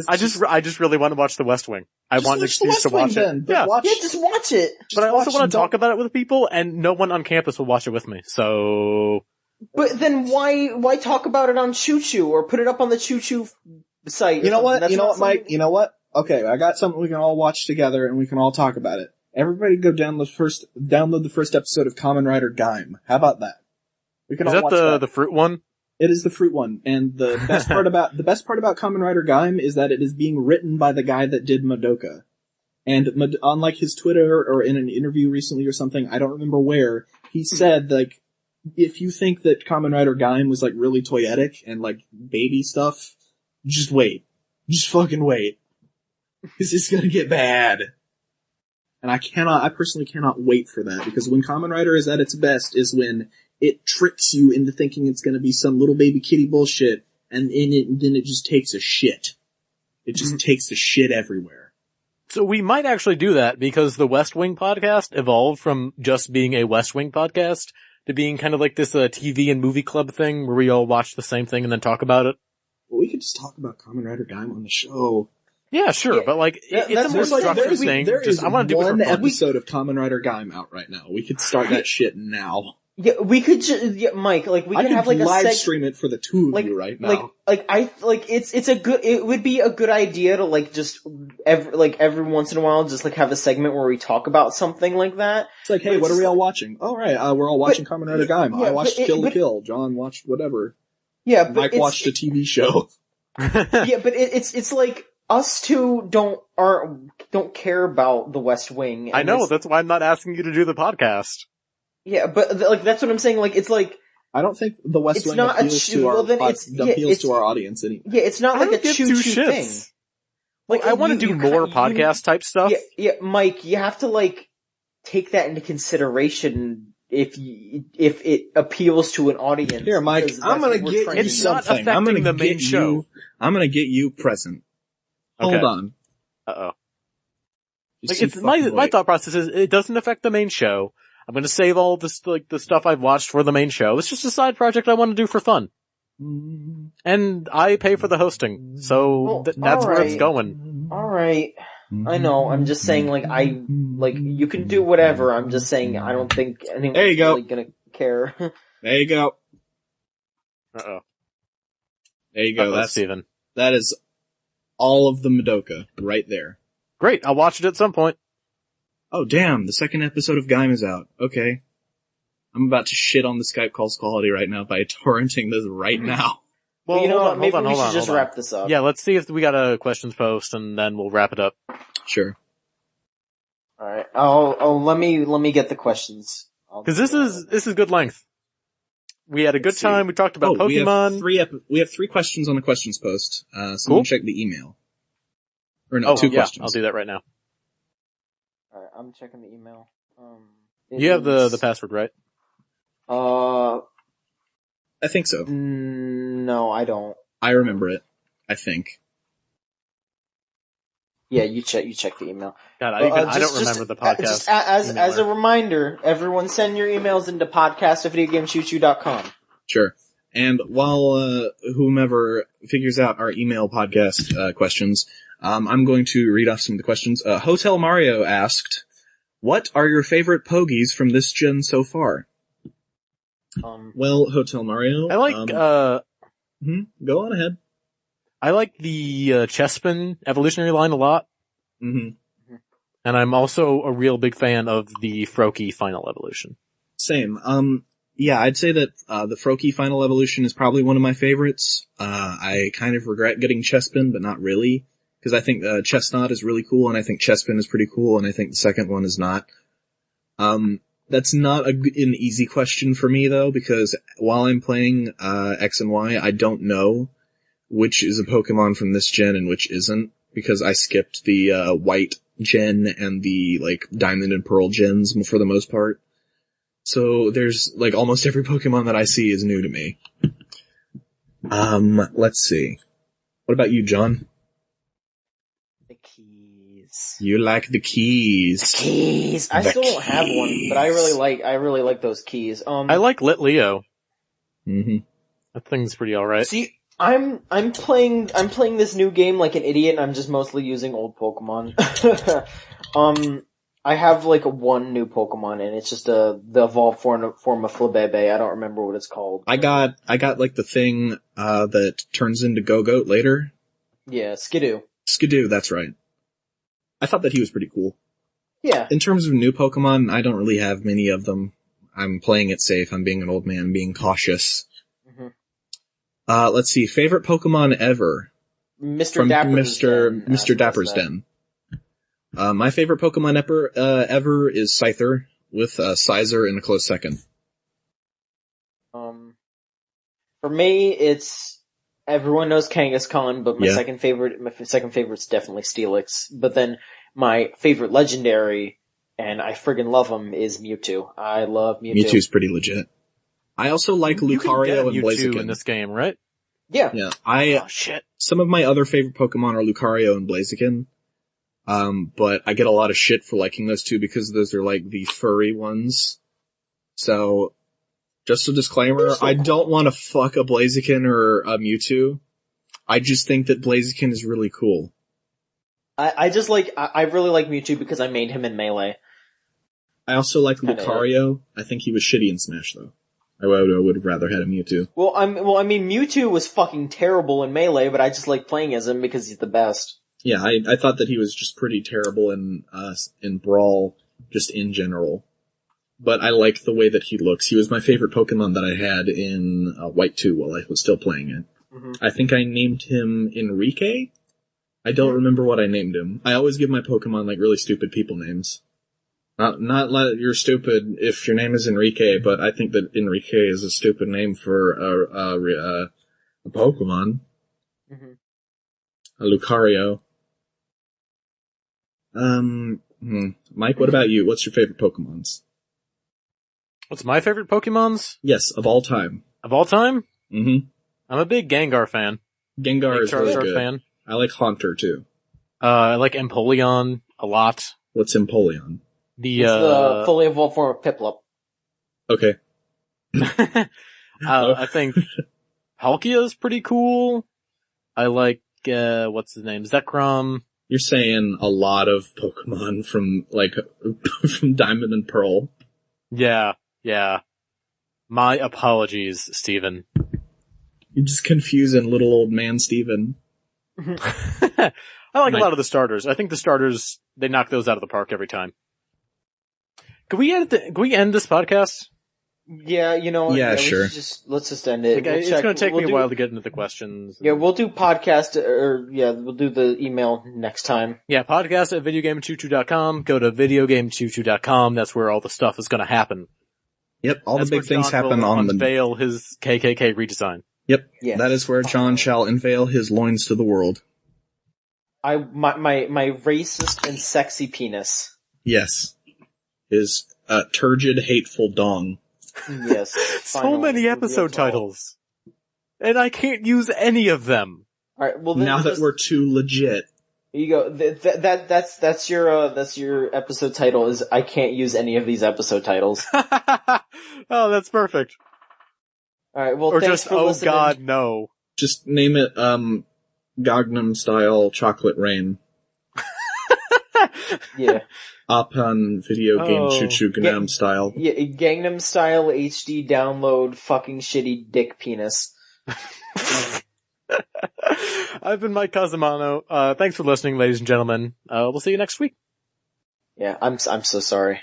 I just really want to watch The West Wing. I want an excuse to watch it. Yeah, just watch it. But I also want to talk about it with people, and no one on campus will watch it with me, so... But then why talk about it on Choo-Choo, or put it up on the Choo-Choo site? You know what, Mike? You know what? Okay, I got something we can all watch together, and we can all talk about it. Everybody go download the first episode of Kamen Rider Gaim. How about that? We can all watch that. Is that the fruit one? It is the fruit one, and the best part about Kamen Rider Gaim is that it is being written by the guy that did Madoka. And on like his Twitter or in an interview recently or something, I don't remember where, he said like, if you think that Kamen Rider Gaim was like really toyetic and like baby stuff, just wait. Just fucking wait. Cause it's gonna get bad. And I personally cannot wait for that, because when Kamen Rider is at its best is when it tricks you into thinking it's gonna be some little baby kitty bullshit, and then it just takes a shit. It just takes a shit everywhere. So we might actually do that, because the West Wing podcast evolved from just being a West Wing podcast to being kind of like this TV and movie club thing where we all watch the same thing and then talk about it. Well, we could just talk about Kamen Rider Gaim on the show. Yeah, sure, but like, it's a more structured thing. I want to do one episode of Kamen Rider Gaim out right now. We could start that shit now. Yeah, we could Mike, like, we could have like a live stream it for the two of you right now. It would be a good idea to like just every once in a while just like have a segment where we talk about something like that. It's like, hey, what are we all watching? All right, we're all watching Kamen Rider Gaim. I watched Kill la Kill. John watched whatever. Yeah, but Mike watched a TV show. Yeah, but it's like us two don't care about the West Wing. I know, that's why I'm not asking you to do the podcast. Yeah, but like that's what I'm saying. Like, it's like, I don't think the West Wing appeals to our audience anymore. Yeah, it's not like a Choo-Choo thing. Like, I want to do more podcast type stuff. Yeah, Mike, you have to like take that into consideration if it appeals to an audience. Here, Mike, I'm gonna get you something. I'm gonna the main show. I'm gonna get you present. Okay. Hold on. Uh-oh. Like, it's my thought process is it doesn't affect the main show. I'm gonna save all this, like, the stuff I've watched for the main show. It's just a side project I want to do for fun. And I pay for the hosting, so that's where it's going. Alright. I know, I'm just saying, like, you can do whatever, I'm just saying, I don't think anyone's really gonna care. There you go. Uh-oh. There you go, that's Steven. That is all of the Madoka, right there. Great, I'll watch it at some point. Oh damn, the second episode of Gaim is out. Okay. I'm about to shit on the Skype calls quality right now by torrenting this right now. Well, you know what, maybe we should just wrap this up. Yeah, let's see if we got a questions post and then we'll wrap it up. Sure. Alright, let me get the questions. Cause this is good length. We had a good time. We talked about Pokemon. We have 3 questions on the questions post. Someone check the email. Or no, 2 questions. I'll do that right now. Alright, I'm checking the email. You have the password, right? I think so. No, I don't. I remember it. I think. Yeah, you check the email. God, I don't remember the podcast. As a reminder, everyone send your emails into podcast@videogamechoo-choo.com. Sure. And while whomever figures out our email podcast questions, I'm going to read off some of the questions. Hotel Mario asked, "What are your favorite pogies from this gen so far?" Well, Hotel Mario, I like go on ahead. I like the Chespin evolutionary line a lot. Mm-hmm. And I'm also a real big fan of the Froakie final evolution. Same. Yeah, I'd say that the Froakie final evolution is probably one of my favorites. I kind of regret getting Chespin, but not really, because I think Chestnut is really cool, and I think Chespin is pretty cool, and I think the second one is not. That's not an easy question for me, though, because while I'm playing X and Y, I don't know which is a Pokemon from this gen and which isn't, because I skipped the White gen and the, like, Diamond and Pearl gens for the most part. So there's, like, almost every Pokemon that I see is new to me. Let's see. What about you, John? The keys. You like the keys. The keys! I still don't have one, but I really like those keys. I like Lit Leo. Mm-hmm. That thing's pretty alright. See, I'm playing this new game like an idiot, and I'm just mostly using old Pokemon. I have like one new Pokemon, and it's just the evolved form of Flabebe. I don't remember what it's called. I got like the thing, that turns into Go-Goat later. Yeah, Skidoo. Skidoo, that's right. I thought that he was pretty cool. Yeah. In terms of new Pokemon, I don't really have many of them. I'm playing it safe. I'm being an old man, being cautious. Mm-hmm. Let's see. Favorite Pokemon ever? Mr. Dapper's Den. My favorite Pokemon ever is Scyther, with Sizer in a close second. For me, it's everyone knows Kangaskhan, but my second favorite's definitely Steelix. But then my favorite legendary, and I friggin' love him, is Mewtwo. I love Mewtwo. Mewtwo's pretty legit. I also like Lucario and Blaziken in this game, right? Yeah. Yeah. Shit. Some of my other favorite Pokemon are Lucario and Blaziken. But I get a lot of shit for liking those two because those are like the furry ones. So, just a disclaimer, I don't want to fuck a Blaziken or a Mewtwo. I just think that Blaziken is really cool. I really like Mewtwo because I made him in Melee. I also like Lucario. I think he was shitty in Smash though. I would have rather had a Mewtwo. Well, I mean, Mewtwo was fucking terrible in Melee, but I just like playing as him because he's the best. Yeah, I thought that he was just pretty terrible in Brawl, just in general. But I like the way that he looks. He was my favorite Pokemon that I had in White 2 while I was still playing it. Mm-hmm. I think I named him Enrique? I don't remember what I named him. I always give my Pokemon like really stupid people names. Not like you're stupid if your name is Enrique, but I think that Enrique is a stupid name for a Pokemon. Mm-hmm. A Lucario. Mike, what about you? What's your favorite Pokemons? What's my favorite Pokemons? Yes, of all time. Of all time? Mm-hmm. I'm a big Gengar fan. Gengar is really good. Fan. I like Haunter, too. I like Empoleon a lot. What's Empoleon? It's the fully evolved form of Piplup. Okay. I think Palkia is pretty cool. I like, what's his name? Zekrom. You're saying a lot of Pokemon from Diamond and Pearl. Yeah. My apologies, Steven. You're just confusing little old man Steven. I like a lot of the starters. I think the starters, they knock those out of the park every time. Can we end this podcast? Yeah, Yeah, sure. Let's just end it. It's going to take me a while to get into the questions. Yeah, we'll do podcast, we'll do the email next time. Yeah, podcast at videogamechoo-choo.com. Go to videogamechoo-choo.com. That's where all the stuff is going to happen. Yep, all That's the where big things John happen will on the... unveil his KKK redesign. Yep, Yes. that is where John shall unveil his loins to the world. My racist and sexy penis. Yes. His turgid, hateful dong. Yes. So many episode titles. And I can't use any of them. Alright, well then Now that we're too legit. Here you go. That's your episode title is I can't use any of these episode titles. Oh, that's perfect. Alright, well Or thanks just, for oh listening. god, no. Just name it, Gangnam Style Chocolate Rain. Yeah. Upon video game Oh. Choo-Choo Gangnam Style. Yeah, Gangnam Style HD download fucking shitty dick penis. I've been Mike Casamano. Thanks for listening, ladies and gentlemen. We'll see you next week. Yeah, I'm so sorry.